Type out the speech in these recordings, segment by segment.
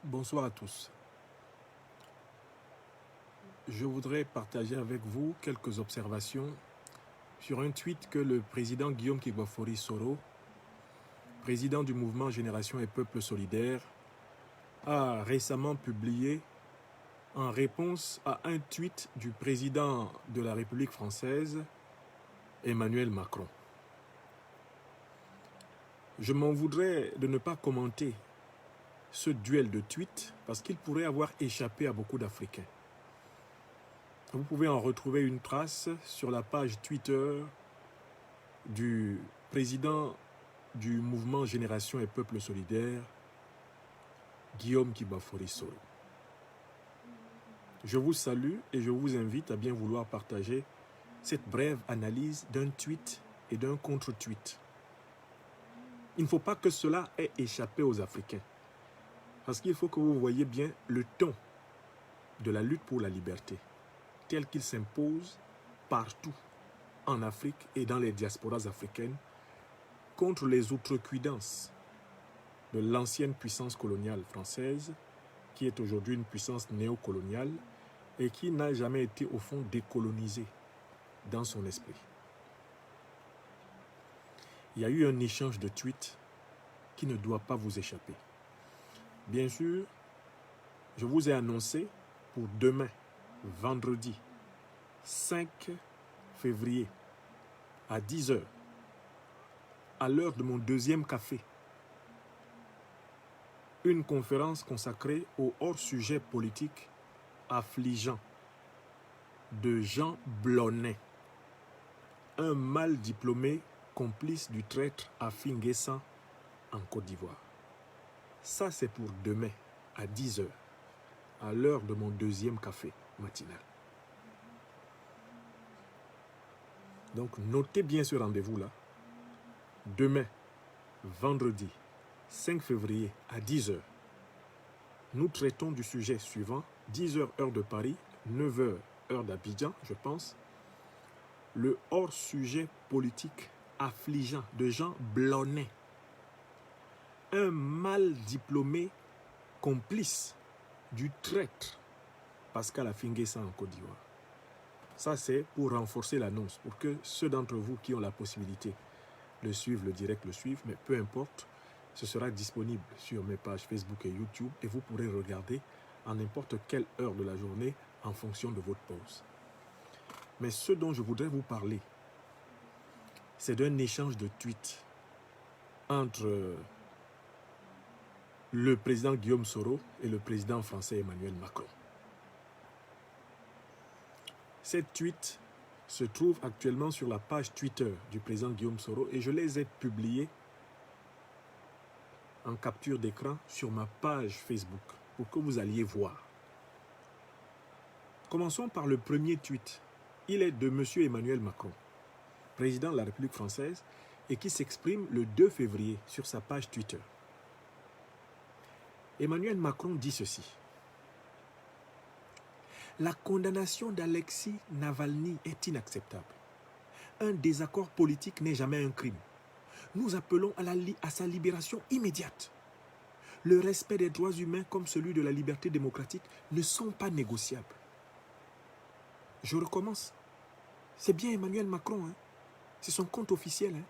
Bonsoir à tous. Je voudrais partager avec vous quelques observations sur un tweet que le président Guillaume Kibafori Soro, président du mouvement Génération et Peuple Solidaire, a récemment publié en réponse à un tweet du président de la République française, Emmanuel Macron. Je m'en voudrais de ne pas commenter ce duel de tweets parce qu'il pourrait avoir échappé à beaucoup d'Africains. Vous pouvez en retrouver une trace sur la page Twitter du président du mouvement Génération et Peuple Solidaire, Guillaume Kibafori Soro. Je vous salue et je vous invite à bien vouloir partager cette brève analyse d'un tweet et d'un contre-tweet. Il ne faut pas que cela ait échappé aux Africains, parce qu'il faut que vous voyez bien le ton de la lutte pour la liberté, tel qu'il s'impose partout en Afrique et dans les diasporas africaines contre les outrecuidances de l'ancienne puissance coloniale française, qui est aujourd'hui une puissance néocoloniale et qui n'a jamais été au fond décolonisée dans son esprit. Il y a eu un échange de tweets qui ne doit pas vous échapper. Bien sûr, je vous ai annoncé pour demain, vendredi 5 février, à 10 h, à l'heure de mon deuxième café, une conférence consacrée au hors-sujet politique affligeant de Jean Blonnet, un mal diplômé complice du traître Afi-N'Guessan en Côte d'Ivoire. Ça, c'est pour demain, à 10 h, à l'heure de mon deuxième café matinal. Donc, notez bien ce rendez-vous-là. Demain, vendredi 5 février, à 10 h, nous traitons du sujet suivant. 10 h, heure de Paris, 9 h, heure d'Abidjan, je pense. Le hors-sujet politique affligeant de Jean Blonnet, un mal diplômé complice du traître Pascal Afi-N'Guessan en Côte d'Ivoire. Ça, c'est pour renforcer l'annonce, pour que ceux d'entre vous qui ont la possibilité de suivre le direct le suivent, mais peu importe, ce sera disponible sur mes pages Facebook et YouTube et vous pourrez regarder à n'importe quelle heure de la journée en fonction de votre pause. Mais ce dont je voudrais vous parler, c'est d'un échange de tweets entre le président Guillaume Soro et le président français Emmanuel Macron. Cette tweet se trouve actuellement sur la page Twitter du président Guillaume Soro et je les ai publiés en capture d'écran sur ma page Facebook pour que vous alliez voir. Commençons par le premier tweet. Il est de M. Emmanuel Macron, président de la République française, et qui s'exprime le 2 février sur sa page Twitter. Emmanuel Macron dit ceci. La condamnation d'Alexei Navalny est inacceptable. Un désaccord politique n'est jamais un crime. Nous appelons à sa libération immédiate. Le respect des droits humains comme celui de la liberté démocratique ne sont pas négociables. Je recommence. C'est bien Emmanuel Macron, hein? C'est son compte officiel. Hein?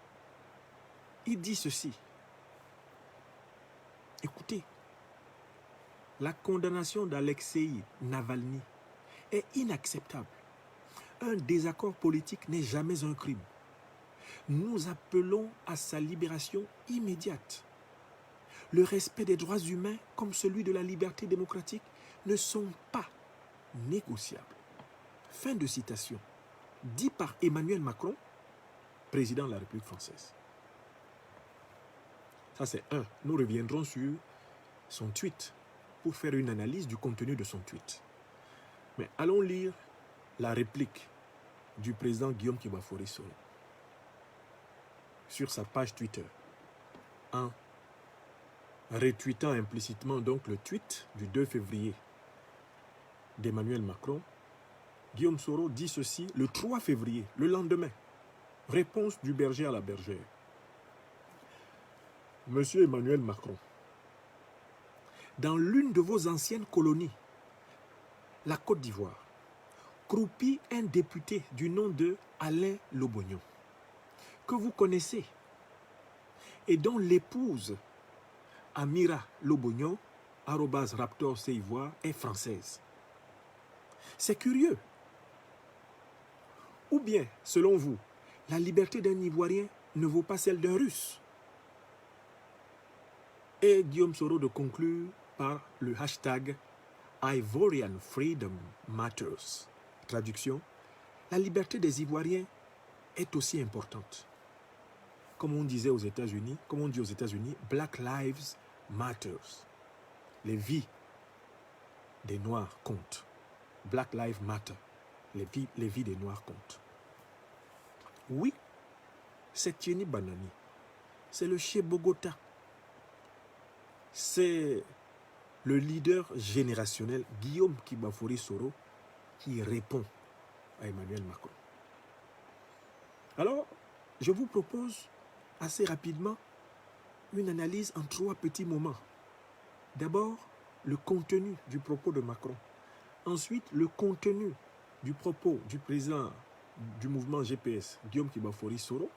Il dit ceci. Écoutez, la condamnation d'Alexei Navalny est inacceptable. Un désaccord politique n'est jamais un crime. Nous appelons à sa libération immédiate. Le respect des droits humains comme celui de la liberté démocratique ne sont pas négociables. Fin de citation. Dit par Emmanuel Macron, président de la République française. Ça c'est un. Nous reviendrons sur son tweet pour faire une analyse du contenu de son tweet. Mais allons lire la réplique du président Guillaume Kibafori Soro sur sa page Twitter en retweetant implicitement donc le tweet du 2 février d'Emmanuel Macron. Guillaume Soro dit ceci le 3 février, le lendemain. Réponse du berger à la bergère. Monsieur Emmanuel Macron, dans l'une de vos anciennes colonies, la Côte d'Ivoire, croupit un député du nom de Alain Lobognon, que vous connaissez, et dont l'épouse, Amira Lobognon, @Raptor Ivoire, est française. C'est curieux. Ou bien, selon vous, la liberté d'un Ivoirien ne vaut pas celle d'un Russe? Et Guillaume Soro de conclure par le hashtag Ivorian Freedom Matters. Traduction, la liberté des Ivoiriens est aussi importante. Comme on disait aux États-Unis, comme on dit aux États-Unis, Black Lives Matters. Les vies des Noirs comptent. Black Lives Matter. Les vies des Noirs comptent. Oui, c'est Thierry Banani. C'est le Che Bogota. C'est le leader générationnel Guillaume Kibafori Soro qui répond à Emmanuel Macron. Alors, je vous propose assez rapidement une analyse en 3 petits moments. D'abord, le contenu du propos de Macron. Ensuite, le contenu du propos du président du mouvement GPS, Guillaume Kibafori Soro.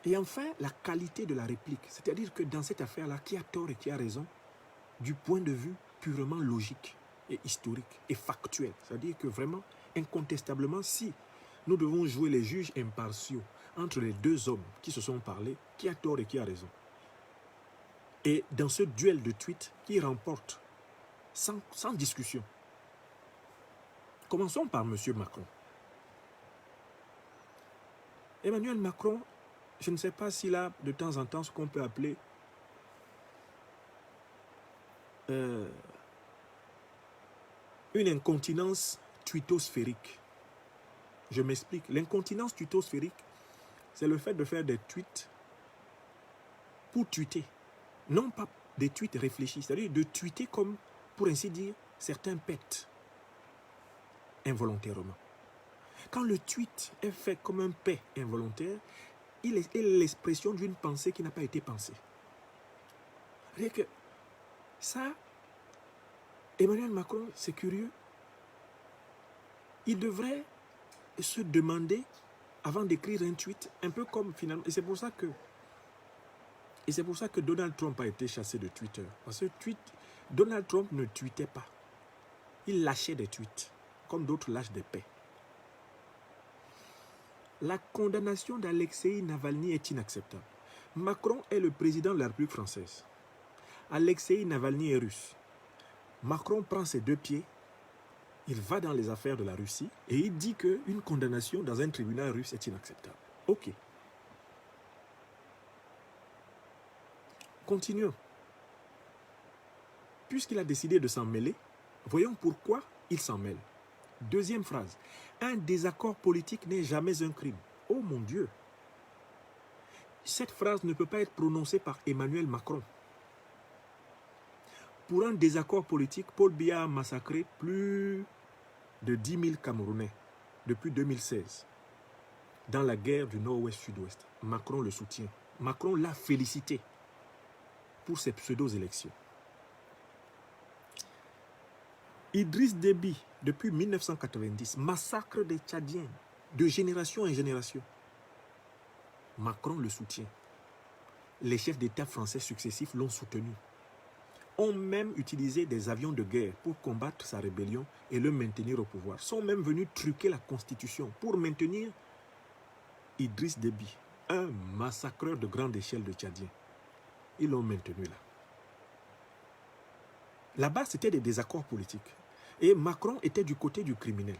Et enfin, la qualité de la réplique. C'est-à-dire que dans cette affaire-là, qui a tort et qui a raison, du point de vue purement logique et historique et factuel. C'est-à-dire que vraiment, incontestablement, si nous devons jouer les juges impartiaux entre les 2 hommes qui se sont parlé, qui a tort et qui a raison. Et dans ce duel de tweets, qui remporte sans discussion. Commençons par M. Macron. Emmanuel Macron, je ne sais pas s'il a de temps en temps ce qu'on peut appeler une incontinence twittosphérique. Je m'explique. L'incontinence twittosphérique, c'est le fait de faire des tweets pour tweeter. Non pas des tweets réfléchis, c'est-à-dire de tweeter comme, pour ainsi dire, certains pètent involontairement. Quand le tweet est fait comme un paix involontaire, il est l'expression d'une pensée qui n'a pas été pensée. C'est-à-dire que ça, Emmanuel Macron, c'est curieux. Il devrait se demander, avant d'écrire un tweet, un peu comme finalement, et c'est pour ça que Donald Trump a été chassé de Twitter. Parce que Donald Trump ne tweetait pas. Il lâchait des tweets, comme d'autres lâchent des paix. La condamnation d'Alexei Navalny est inacceptable. Macron est le président de la République française. Alexei Navalny est russe. Macron prend ses 2 pieds, il va dans les affaires de la Russie et il dit qu'une condamnation dans un tribunal russe est inacceptable. Ok. Continuons. Puisqu'il a décidé de s'en mêler, voyons pourquoi il s'en mêle. Deuxième phrase. Un désaccord politique n'est jamais un crime. Oh mon Dieu. Cette phrase ne peut pas être prononcée par Emmanuel Macron. Pour un désaccord politique, Paul Biya a massacré plus de 10 000 Camerounais depuis 2016 dans la guerre du Nord-Ouest-Sud-Ouest. Macron le soutient. Macron l'a félicité pour ses pseudo-élections. Idriss Déby, depuis 1990, massacre des Tchadiens de génération en génération. Macron le soutient. Les chefs d'État français successifs l'ont soutenu. Ont même utilisé des avions de guerre pour combattre sa rébellion et le maintenir au pouvoir. Sont même venus truquer la Constitution pour maintenir Idriss Déby, un massacreur de grande échelle de Tchadiens. Ils l'ont maintenu là. Là-bas, c'était des désaccords politiques. Et Macron était du côté du criminel.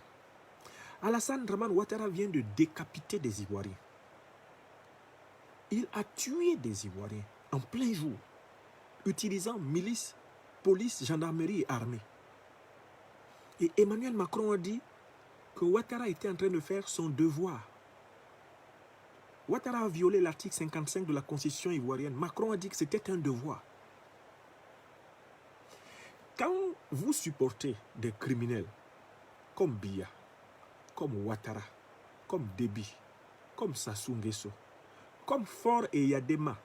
Alassane Draman Ouattara vient de décapiter des Ivoiriens. Il a tué des Ivoiriens en plein jour, utilisant milice, police, gendarmerie et armée. Et Emmanuel Macron a dit que Ouattara était en train de faire son devoir. Ouattara a violé l'article 55 de la Constitution ivoirienne. Macron a dit que c'était un devoir. Quand vous supportez des criminels comme Biya, comme Ouattara, comme Déby, comme Sassou Nguesso, comme Faure et Yadema,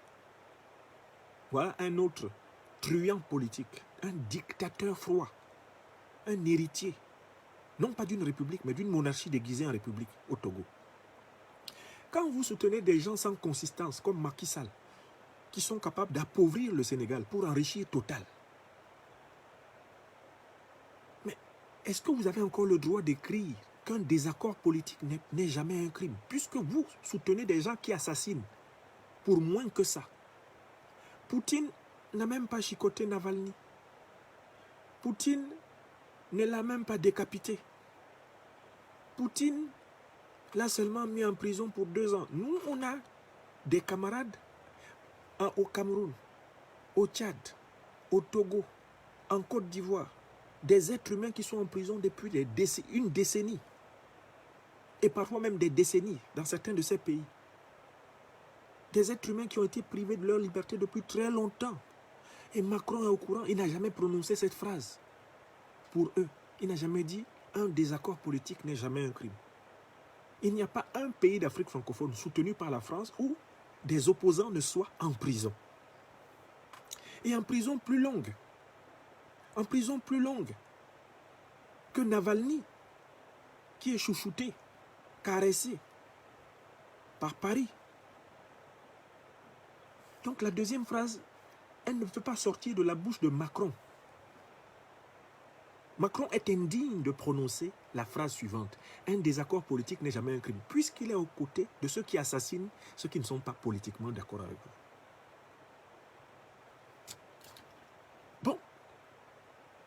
voilà un autre truand politique, un dictateur froid, un héritier, non pas d'une république, mais d'une monarchie déguisée en république au Togo. Quand vous soutenez des gens sans consistance, comme Macky Sall, qui sont capables d'appauvrir le Sénégal pour enrichir Total, mais est-ce que vous avez encore le droit d'écrire qu'un désaccord politique n'est jamais un crime, puisque vous soutenez des gens qui assassinent pour moins que ça? Poutine n'a même pas chicoté Navalny. Poutine ne l'a même pas décapité. Poutine l'a seulement mis en prison pour 2 ans. Nous, on a des camarades au Cameroun, au Tchad, au Togo, en Côte d'Ivoire, des êtres humains qui sont en prison depuis une décennie, et parfois même des décennies dans certains de ces pays. Des êtres humains qui ont été privés de leur liberté depuis très longtemps. Et Macron est au courant, il n'a jamais prononcé cette phrase. Pour eux, il n'a jamais dit « un désaccord politique n'est jamais un crime ». Il n'y a pas un pays d'Afrique francophone soutenu par la France où des opposants ne soient en prison. Et en prison plus longue. En prison plus longue que Navalny, qui est chouchouté, caressé par Paris. Donc la deuxième phrase, elle ne peut pas sortir de la bouche de Macron. Macron est indigne de prononcer la phrase suivante. Un désaccord politique n'est jamais un crime, puisqu'il est aux côtés de ceux qui assassinent ceux qui ne sont pas politiquement d'accord avec vous. Bon,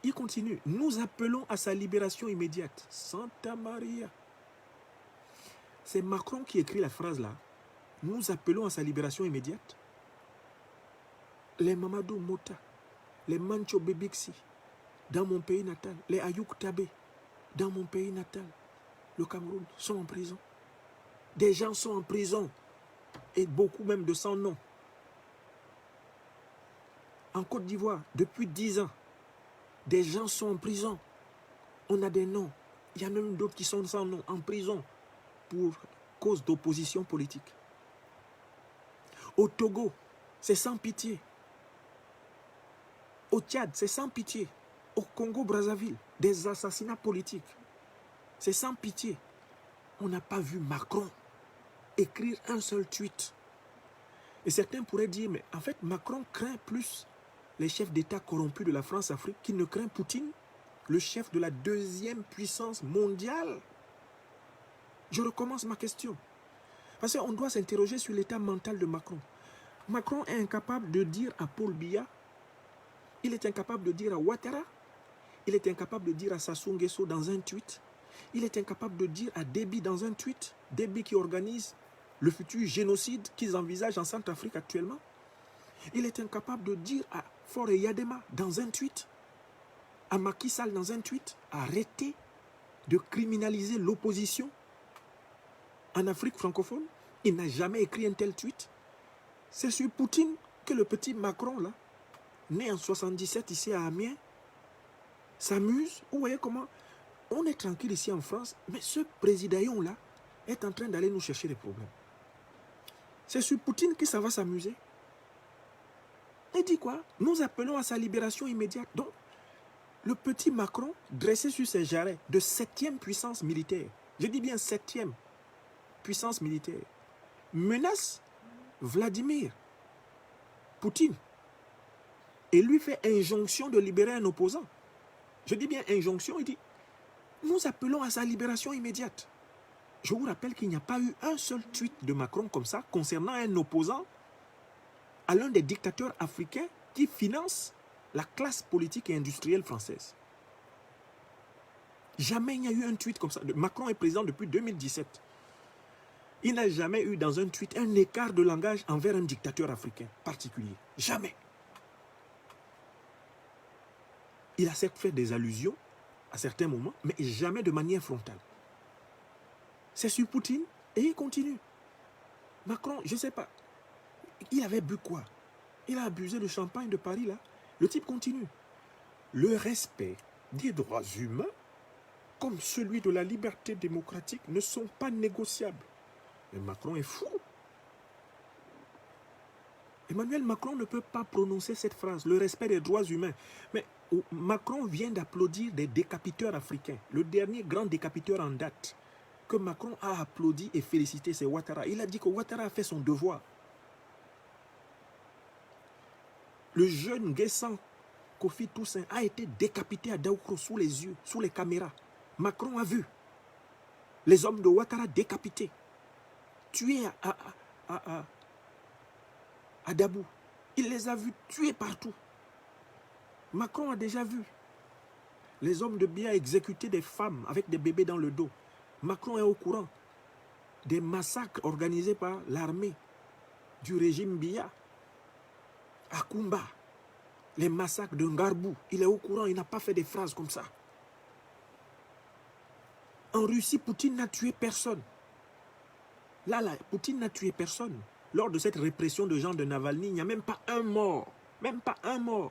il continue. Nous appelons à sa libération immédiate. Santa Maria. C'est Macron qui écrit la phrase là. Nous appelons à sa libération immédiate. Les Mamadou Mota, les Mancho Bebixi, dans mon pays natal, les Ayouk Tabé, dans mon pays natal, le Cameroun, sont en prison. Des gens sont en prison, et beaucoup même de sans nom. En Côte d'Ivoire, depuis 10 ans, des gens sont en prison. On a des noms. Il y a même d'autres qui sont sans nom, en prison, pour cause d'opposition politique. Au Togo, c'est sans pitié. Au Tchad, c'est sans pitié. Au Congo-Brazzaville, des assassinats politiques. C'est sans pitié. On n'a pas vu Macron écrire un seul tweet. Et certains pourraient dire, mais en fait, Macron craint plus les chefs d'État corrompus de la France-Afrique qu'il ne craint Poutine, le chef de la 2e puissance mondiale. Je recommence ma question. Parce qu'on doit s'interroger sur l'état mental de Macron. Macron est incapable de dire à Paul Biya, il est incapable de dire à Ouattara, il est incapable de dire à Sassou Nguesso dans un tweet, il est incapable de dire à Déby dans un tweet, Déby qui organise le futur génocide qu'ils envisagent en Centrafrique actuellement. Il est incapable de dire à Faure Yadema dans un tweet, à Macky Sall dans un tweet, arrêtez de criminaliser l'opposition en Afrique francophone. Il n'a jamais écrit un tel tweet. C'est sur Poutine que le petit Macron, là, né en 77 ici à Amiens, s'amuse. Vous voyez comment on est tranquille ici en France, mais ce président-là est en train d'aller nous chercher des problèmes. C'est sur Poutine que ça va s'amuser. Il dit quoi? Nous appelons à sa libération immédiate. Donc, le petit Macron, dressé sur ses jarrets de 7e puissance militaire, je dis bien 7e puissance militaire, menace Vladimir Poutine et lui fait injonction de libérer un opposant. Je dis bien injonction, il dit, nous appelons à sa libération immédiate. Je vous rappelle qu'il n'y a pas eu un seul tweet de Macron comme ça concernant un opposant à l'un des dictateurs africains qui finance la classe politique et industrielle française. Jamais il n'y a eu un tweet comme ça. Macron est président depuis 2017. Il n'a jamais eu dans un tweet un écart de langage envers un dictateur africain particulier. Jamais. Il a certes fait des allusions à certains moments, mais jamais de manière frontale. C'est sur Poutine et il continue. Macron, je ne sais pas, il avait bu quoi? Il a abusé de champagne de Paris là. Le type continue. Le respect des droits humains, comme celui de la liberté démocratique, ne sont pas négociables. Mais Macron est fou. Emmanuel Macron ne peut pas prononcer cette phrase, le respect des droits humains. Mais Macron vient d'applaudir des décapiteurs africains. Le dernier grand décapiteur en date que Macron a applaudi et félicité, c'est Ouattara. Il a dit que Ouattara a fait son devoir. Le jeune Guessant Kofi Toussaint a été décapité à Daoukro sous les yeux, sous les caméras. Macron a vu les hommes de Ouattara décapités, tués à Dabou. Il les a vus tués partout. Macron a déjà vu les hommes de Biya exécuter des femmes avec des bébés dans le dos. Macron est au courant des massacres organisés par l'armée du régime Biya à Koumba. Les massacres de Ngarbou. Il est au courant, il n'a pas fait des phrases comme ça. En Russie, Poutine n'a tué personne. Là, Poutine n'a tué personne. Lors de cette répression de Jean de Navalny, il n'y a même pas un mort. Même pas un mort.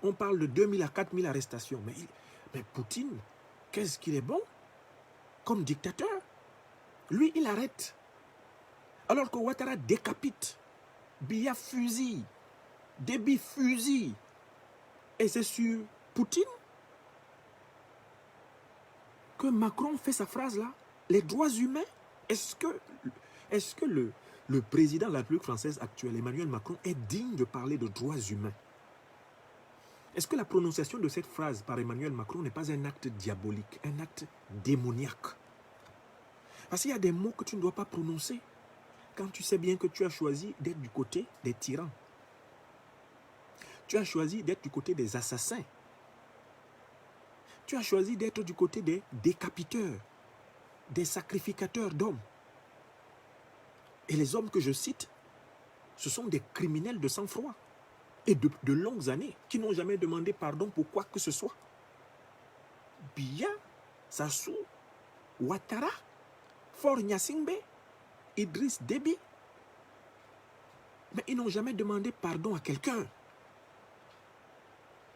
On parle de 2000 à 4000 arrestations. Mais Poutine, qu'est-ce qu'il est bon comme dictateur. Lui, il arrête. Alors que Ouattara décapite. Biya fusille. Déby fusille. Et c'est sur Poutine que Macron fait sa phrase là. Les droits humains. Est-ce que le président de la République française actuelle, Emmanuel Macron, est digne de parler de droits humains? Est-ce que la prononciation de cette phrase par Emmanuel Macron n'est pas un acte diabolique, un acte démoniaque? Parce qu'il y a des mots que tu ne dois pas prononcer quand tu sais bien que tu as choisi d'être du côté des tyrans. Tu as choisi d'être du côté des assassins. Tu as choisi d'être du côté des décapiteurs, des sacrificateurs d'hommes. Et les hommes que je cite, ce sont des criminels de sang-froid et de longues années qui n'ont jamais demandé pardon pour quoi que ce soit. Biya, Sassou, Ouattara, Faure Gnassingbé, Idriss Déby. Mais ils n'ont jamais demandé pardon à quelqu'un.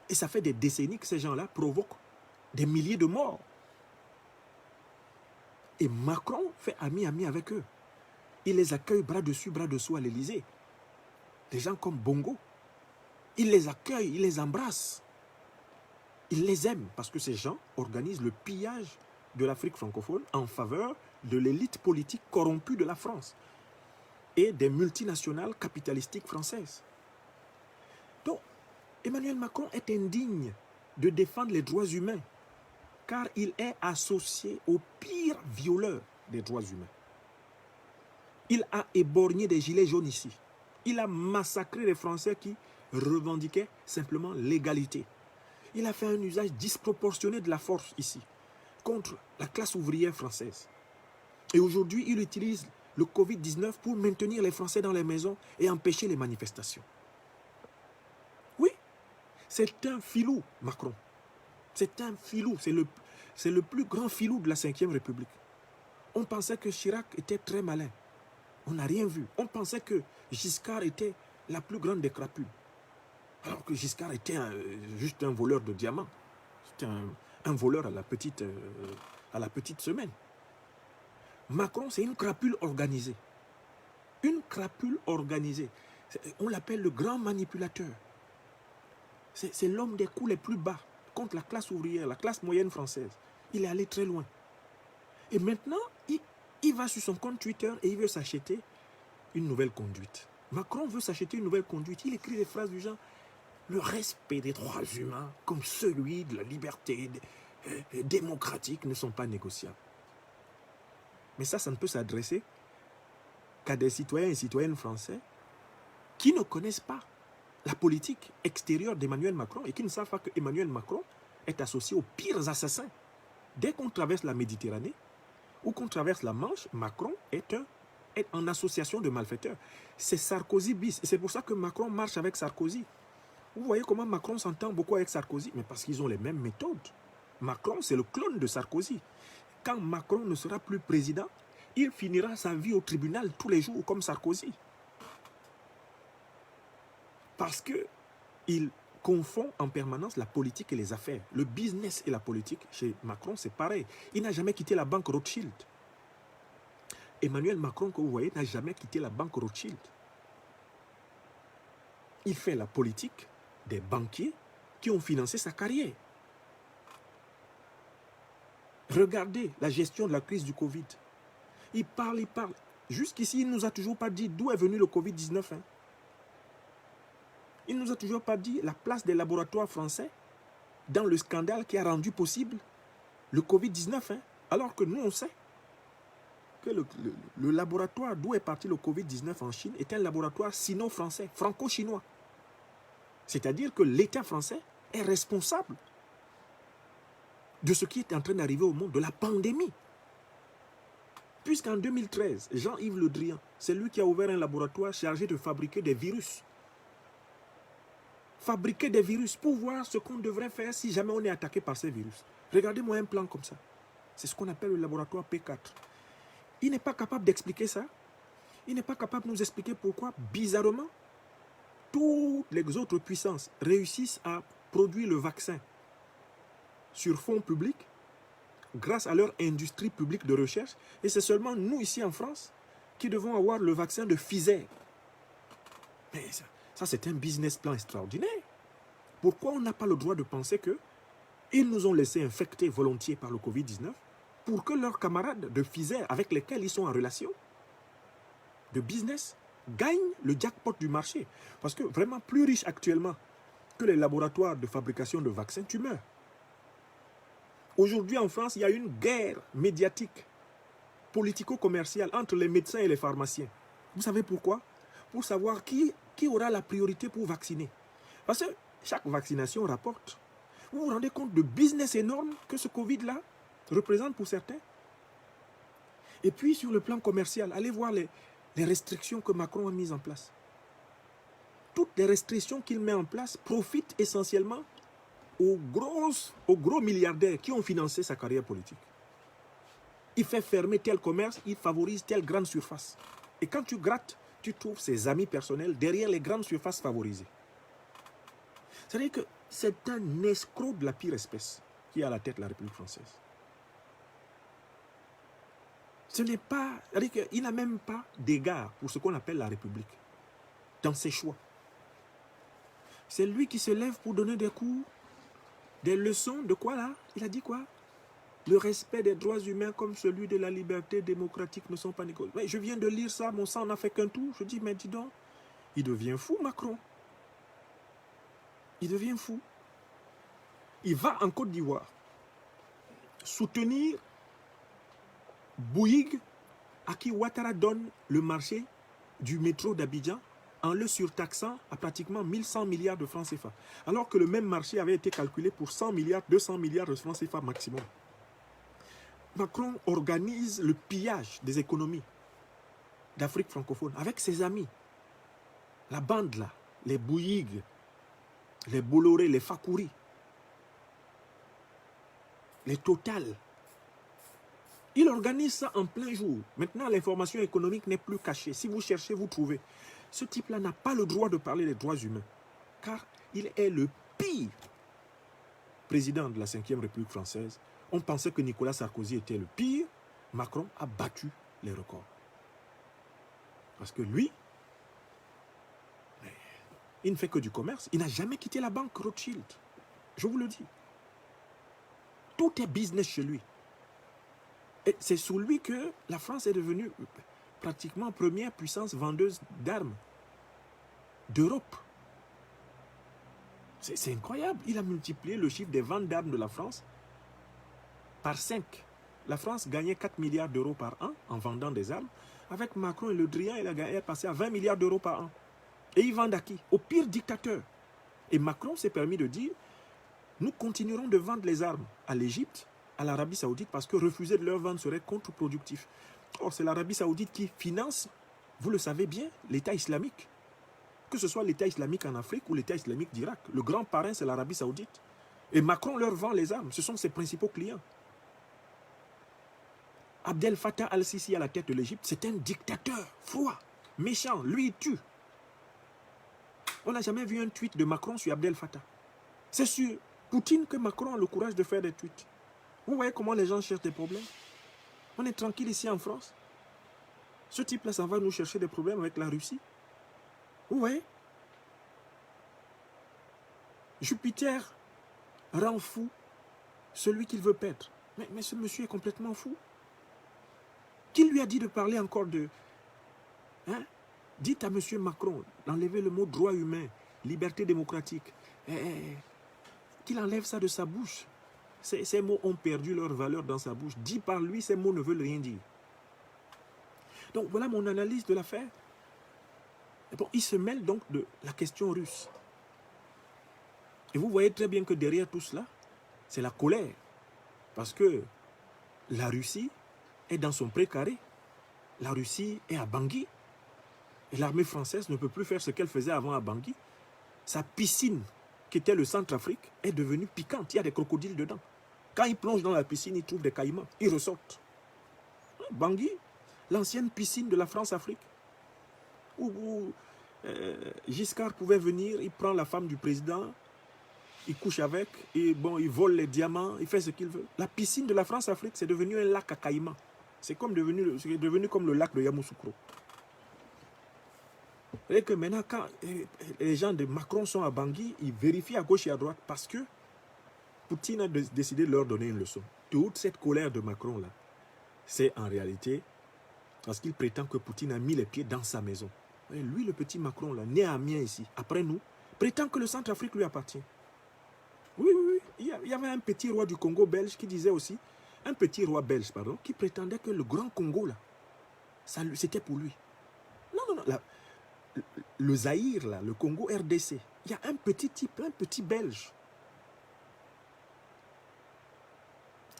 Et ça fait des décennies que ces gens-là provoquent des milliers de morts. Et Macron fait ami-ami avec eux. Il les accueille bras dessus, bras dessous à l'Élysée. Des gens comme Bongo. Il les accueille, il les embrasse. Il les aime parce que ces gens organisent le pillage de l'Afrique francophone en faveur de l'élite politique corrompue de la France et des multinationales capitalistiques françaises. Donc, Emmanuel Macron est indigne de défendre les droits humains car il est associé aux pires violeurs des droits humains. Il a éborgné des gilets jaunes ici. Il a massacré les Français qui revendiquaient simplement l'égalité. Il a fait un usage disproportionné de la force ici, contre la classe ouvrière française. Et aujourd'hui, il utilise le Covid-19 pour maintenir les Français dans les maisons et empêcher les manifestations. Oui, c'est un filou, Macron. C'est un filou, c'est le plus grand filou de la Ve République. On pensait que Chirac était très malin. On n'a rien vu. On pensait que Giscard était la plus grande des crapules. Alors que Giscard était juste un voleur de diamants. C'était un voleur à la petite semaine. Macron, c'est une crapule organisée. Une crapule organisée. On l'appelle le grand manipulateur. C'est l'homme des coups les plus bas contre la classe ouvrière, la classe moyenne française. Il est allé très loin. Et maintenant, il va sur son compte Twitter et il veut s'acheter une nouvelle conduite. Macron veut s'acheter une nouvelle conduite. Il écrit des phrases du genre « Le respect des droits humains comme celui de la liberté démocratique ne sont pas négociables. » Mais ça ne peut s'adresser qu'à des citoyens et citoyennes français qui ne connaissent pas la politique extérieure d'Emmanuel Macron et qui ne savent pas que Emmanuel Macron est associé aux pires assassins. Dès qu'on traverse la Méditerranée ou qu'on traverse la Manche, Macron est en association de malfaiteurs. C'est Sarkozy bis. Et c'est pour ça que Macron marche avec Sarkozy. Vous voyez comment Macron s'entend beaucoup avec Sarkozy? Mais parce qu'ils ont les mêmes méthodes. Macron, c'est le clone de Sarkozy. Quand Macron ne sera plus président, il finira sa vie au tribunal tous les jours comme Sarkozy. Parce qu'il confond en permanence la politique et les affaires. Le business et la politique, chez Macron, c'est pareil. Il n'a jamais quitté la banque Rothschild. Emmanuel Macron, que vous voyez, n'a jamais quitté la banque Rothschild. Il fait la politique des banquiers qui ont financé sa carrière. Regardez la gestion de la crise du Covid. Il parle. Jusqu'ici, il ne nous a toujours pas dit d'où est venu le Covid-19. Hein. Il ne nous a toujours pas dit la place des laboratoires français dans le scandale qui a rendu possible le Covid-19. Hein. Alors que nous, on sait que le laboratoire d'où est parti le Covid-19 en Chine est un laboratoire sino-français, franco-chinois. C'est-à-dire que l'État français est responsable de ce qui est en train d'arriver au monde, de la pandémie. Puisqu'en 2013, Jean-Yves Le Drian, c'est lui qui a ouvert un laboratoire chargé de fabriquer des virus. Fabriquer des virus pour voir ce qu'on devrait faire si jamais on est attaqué par ces virus. Regardez-moi un plan comme ça. C'est ce qu'on appelle le laboratoire P4. Il n'est pas capable d'expliquer ça. Il n'est pas capable de nous expliquer pourquoi, bizarrement, toutes les autres puissances réussissent à produire le vaccin sur fonds publics grâce à leur industrie publique de recherche. Et c'est seulement nous, ici en France, qui devons avoir le vaccin de Pfizer. Mais ça c'est un business plan extraordinaire. Pourquoi on n'a pas le droit de penser qu'ils nous ont laissé infecter volontiers par le Covid-19 pour que leurs camarades de Pfizer, avec lesquels ils sont en relation de business, gagnent le jackpot du marché. Parce que vraiment, plus riche actuellement que les laboratoires de fabrication de vaccins, tu meurs. Aujourd'hui en France, il y a une guerre médiatique, politico-commerciale entre les médecins et les pharmaciens. Vous savez pourquoi? Pour savoir qui aura la priorité pour vacciner. Parce que chaque vaccination rapporte. Vous vous rendez compte du business énorme que ce Covid-là représente pour certains? Et puis sur le plan commercial, allez voir les restrictions que Macron a mises en place. Toutes les restrictions qu'il met en place profitent essentiellement aux gros milliardaires qui ont financé sa carrière politique. Il fait fermer tel commerce, il favorise telle grande surface. Et quand tu grattes, tu trouves ses amis personnels derrière les grandes surfaces favorisées. C'est-à-dire que c'est un escroc de la pire espèce qui est à la tête de la République française. Ce n'est pas... C'est-à-dire qu'il n'a même pas d'égard pour ce qu'on appelle la République dans ses choix. C'est lui qui se lève pour donner des cours, des leçons de quoi là? Il a dit quoi? Le respect des droits humains comme celui de la liberté démocratique ne sont pas négociés. Mais je viens de lire ça, mon sang n'a fait qu'un tour. Je dis, mais dis donc, il devient fou, Macron. Il devient fou. Il va en Côte d'Ivoire soutenir Bouygues, à qui Ouattara donne le marché du métro d'Abidjan en le surtaxant à pratiquement 1100 milliards de francs CFA. Alors que le même marché avait été calculé pour 100 milliards, 200 milliards de francs CFA maximum. Macron organise le pillage des économies d'Afrique francophone avec ses amis. La bande là, les Bouygues, les Bolloré, les Fakouri, les Total. Il organise ça en plein jour. Maintenant, l'information économique n'est plus cachée. Si vous cherchez, vous trouvez. Ce type-là n'a pas le droit de parler des droits humains, car il est le pire président de la 5e République française. On pensait que Nicolas Sarkozy était le pire. Macron a battu les records. Parce que lui, il ne fait que du commerce. Il n'a jamais quitté la banque Rothschild. Je vous le dis. Tout est business chez lui. Et c'est sous lui que la France est devenue pratiquement première puissance vendeuse d'armes d'Europe. C'est incroyable. Il a multiplié le chiffre des ventes d'armes de la France par 5. La France gagnait 4 milliards d'euros par an en vendant des armes. Avec Macron et Le Drian, il a passé à 20 milliards d'euros par an. Et ils vendent à qui? Au pire dictateur. Et Macron s'est permis de dire, nous continuerons de vendre les armes à l'Égypte, à l'Arabie Saoudite, parce que refuser de leur vendre serait contre-productif. Or, c'est l'Arabie Saoudite qui finance, vous le savez bien, l'État islamique. Que ce soit l'État islamique en Afrique ou l'État islamique d'Irak. Le grand parrain, c'est l'Arabie Saoudite. Et Macron leur vend les armes. Ce sont ses principaux clients. Abdel Fattah al-Sisi à la tête de l'Égypte, c'est un dictateur froid, méchant. Lui, il tue. On n'a jamais vu un tweet de Macron sur Abdel Fattah. C'est sur Poutine que Macron a le courage de faire des tweets. Vous voyez comment les gens cherchent des problèmes? On est tranquille ici en France. Ce type-là, ça va nous chercher des problèmes avec la Russie. Vous voyez? Jupiter rend fou celui qu'il veut perdre. Mais ce monsieur est complètement fou. Qui lui a dit de parler encore de... Hein? Dites à M. Macron d'enlever le mot droit humain, liberté démocratique. Qu'il enlève ça de sa bouche. Ces mots ont perdu leur valeur dans sa bouche. Dit par lui, ces mots ne veulent rien dire. Donc voilà mon analyse de l'affaire. Bon, il se mêle donc de la question russe. Et vous voyez très bien que derrière tout cela, c'est la colère. Parce que la Russie est dans son précaré. La Russie est à Bangui. Et l'armée française ne peut plus faire ce qu'elle faisait avant à Bangui. Sa piscine, qui était le Centrafrique, est devenue piquante. Il y a des crocodiles dedans. Quand ils plongent dans la piscine, ils trouvent des caïmans. Ils ressortent. Bangui, l'ancienne piscine de la France-Afrique, où Giscard pouvait venir, il prend la femme du président, il couche avec, et bon, il vole les diamants, il fait ce qu'il veut. La piscine de la France-Afrique, c'est devenu un lac à caïmans. C'est devenu comme le lac de Yamoussoukro. Et que maintenant, quand les gens de Macron sont à Bangui, ils vérifient à gauche et à droite parce que Poutine a décidé de leur donner une leçon. Toute cette colère de Macron-là, c'est en réalité parce qu'il prétend que Poutine a mis les pieds dans sa maison. Et lui, le petit Macron, là, né à Amiens ici, après nous, prétend que le Centrafrique lui appartient. Oui, oui, oui. Il y avait un petit roi du Congo belge qui disait aussi, un petit roi belge, pardon, qui prétendait que le grand Congo, là, c'était pour lui. Non, non, non. Là, le Zaïre, là, le Congo RDC, il y a un petit type, un petit belge.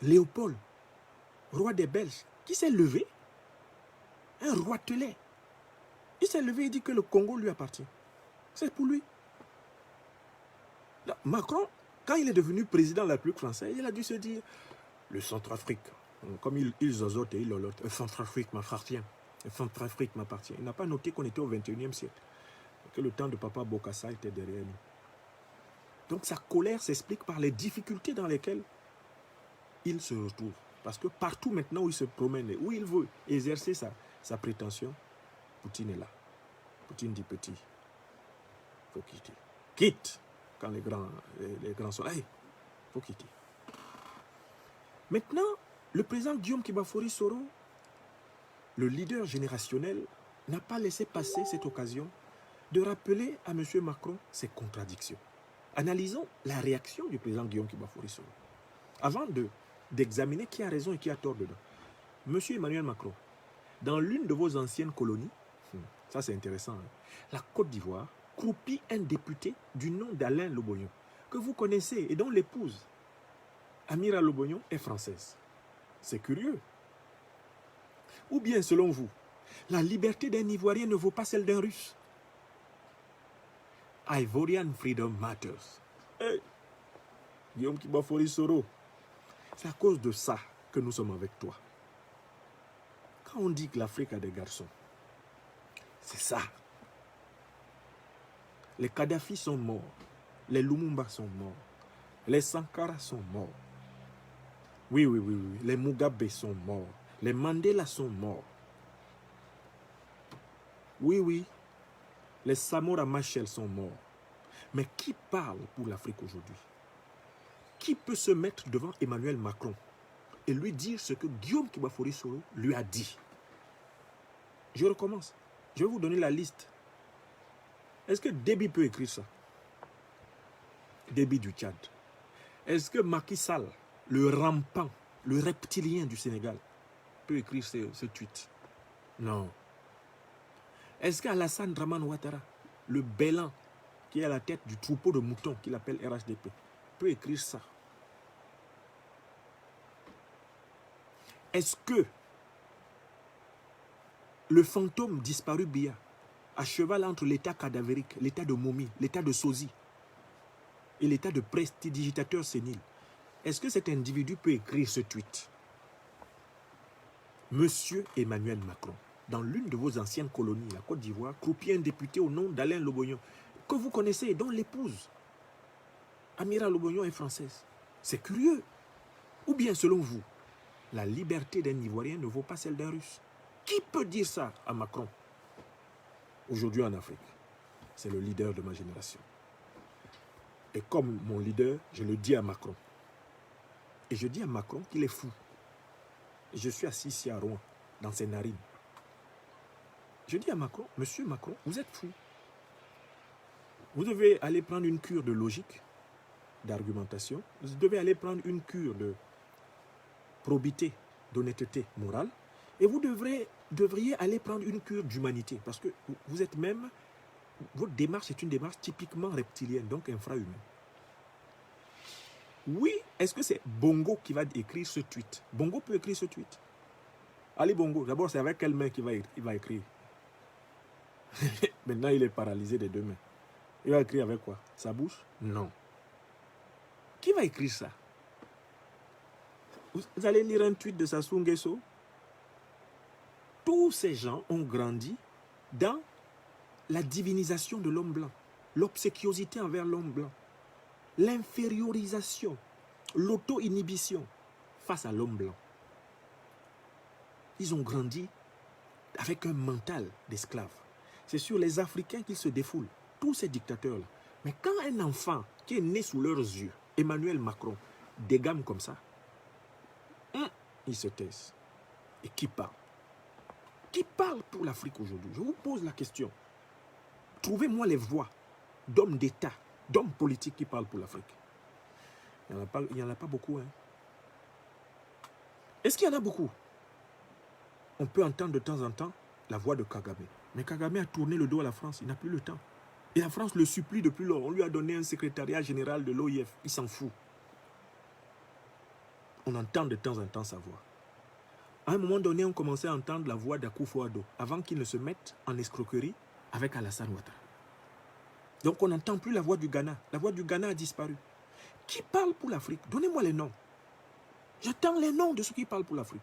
Léopold, roi des Belges, qui s'est levé, un roitelet. Il s'est levé et dit que le Congo lui appartient. C'est pour lui. Macron, quand il est devenu président de la République française, il a dû se dire, le Centrafrique, comme il zozote et il lolote, le Centrafrique m'appartient. Le Centrafrique m'appartient. Il n'a pas noté qu'on était au XXIe siècle, que le temps de Papa Bokassa était derrière nous. Donc sa colère s'explique par les difficultés dans lesquelles il se retrouve. Parce que partout maintenant où il se promène, où il veut exercer sa prétention, Poutine est là. Poutine dit petit, il faut quitter. Quitte quand les grands sont là, il faut quitter. Maintenant, le président Guillaume Kibafori Soro, le leader générationnel, n'a pas laissé passer cette occasion de rappeler à M. Macron ses contradictions. Analysons la réaction du président Guillaume Kibafori Soro. Avant d'examiner qui a raison et qui a tort dedans. M. Emmanuel Macron, dans l'une de vos anciennes colonies, ça c'est intéressant, hein, la Côte d'Ivoire, croupit un député du nom d'Alain Lobognon, que vous connaissez et dont l'épouse, Amira Lobognon, est française. C'est curieux. Ou bien, selon vous, la liberté d'un Ivoirien ne vaut pas celle d'un Russe. Ivorian freedom matters. Hey, Guillaume Kibafori Soro, c'est à cause de ça que nous sommes avec toi. Quand on dit que l'Afrique a des garçons, c'est ça. Les Kadhafi sont morts, les Lumumba sont morts, les Sankara sont morts. Oui, oui, oui, oui, les Mugabe sont morts, les Mandela sont morts. Oui, oui, les Samora Machel sont morts. Mais qui parle pour l'Afrique aujourd'hui? Qui peut se mettre devant Emmanuel Macron et lui dire ce que Guillaume Kibafori Soro lui a dit? Je recommence. Je vais vous donner la liste. Est-ce que Déby peut écrire ça? Déby du Tchad. Est-ce que Macky Sall, le rampant, le reptilien du Sénégal, peut écrire ce tweet? Non. Est-ce qu'Alassane Draman Ouattara, le bélan qui est à la tête du troupeau de moutons qu'il appelle RHDP, peut écrire ça? Est-ce que le fantôme disparu Biya, à cheval entre l'état cadavérique, l'état de momie, l'état de sosie et l'état de prestidigitateur sénile, est-ce que cet individu peut écrire ce tweet? Monsieur Emmanuel Macron, dans l'une de vos anciennes colonies, la Côte d'Ivoire, croupit un député au nom d'Alain Lobognon, que vous connaissez et dont l'épouse, Amira Lobognon, est française. C'est curieux. Ou bien, selon vous, la liberté d'un Ivoirien ne vaut pas celle d'un Russe? Qui peut dire ça à Macron? Aujourd'hui en Afrique, c'est le leader de ma génération. Et comme mon leader, je le dis à Macron. Et je dis à Macron qu'il est fou. Et je suis assis ici à Rouen, dans ses narines. Je dis à Macron, monsieur Macron, vous êtes fou. Vous devez aller prendre une cure de logique, d'argumentation. Vous devez aller prendre une cure de probité, d'honnêteté morale. Et vous devriez aller prendre une cure d'humanité. Parce que vous êtes même, votre démarche est une démarche typiquement reptilienne, donc infra-humaine. Oui, est-ce que c'est Bongo qui va écrire ce tweet? Bongo peut écrire ce tweet. Ali Bongo, d'abord c'est avec quelle main qu'il va écrire? Maintenant il est paralysé des deux mains. Il va écrire avec quoi? Sa bouche? Non. Qui va écrire ça? Vous allez lire un tweet de Sassou Nguesso? Tous ces gens ont grandi dans la divinisation de l'homme blanc, l'obséquiosité envers l'homme blanc, l'infériorisation, l'auto-inhibition face à l'homme blanc. Ils ont grandi avec un mental d'esclave. C'est sur les Africains qu'ils se défoulent, tous ces dictateurs-là. Mais quand un enfant qui est né sous leurs yeux, Emmanuel Macron, dégamme comme ça, ils se taisent. Et qui parle? Qui parle pour l'Afrique aujourd'hui? Je vous pose la question. Trouvez-moi les voix d'hommes d'État, d'hommes politiques qui parlent pour l'Afrique. Il n'y en a pas beaucoup. Hein. Est-ce qu'il y en a beaucoup? On peut entendre de temps en temps la voix de Kagame. Mais Kagame a tourné le dos à la France, il n'a plus le temps. Et la France le supplie depuis lors. On lui a donné un secrétariat général de l'OIF, il s'en fout. On entend de temps en temps sa voix. À un moment donné, on commençait à entendre la voix d'Akufo-Addo avant qu'il ne se mette en escroquerie avec Alassane Ouattara. Donc on n'entend plus la voix du Ghana. La voix du Ghana a disparu. Qui parle pour l'Afrique? Donnez-moi les noms. J'attends les noms de ceux qui parlent pour l'Afrique.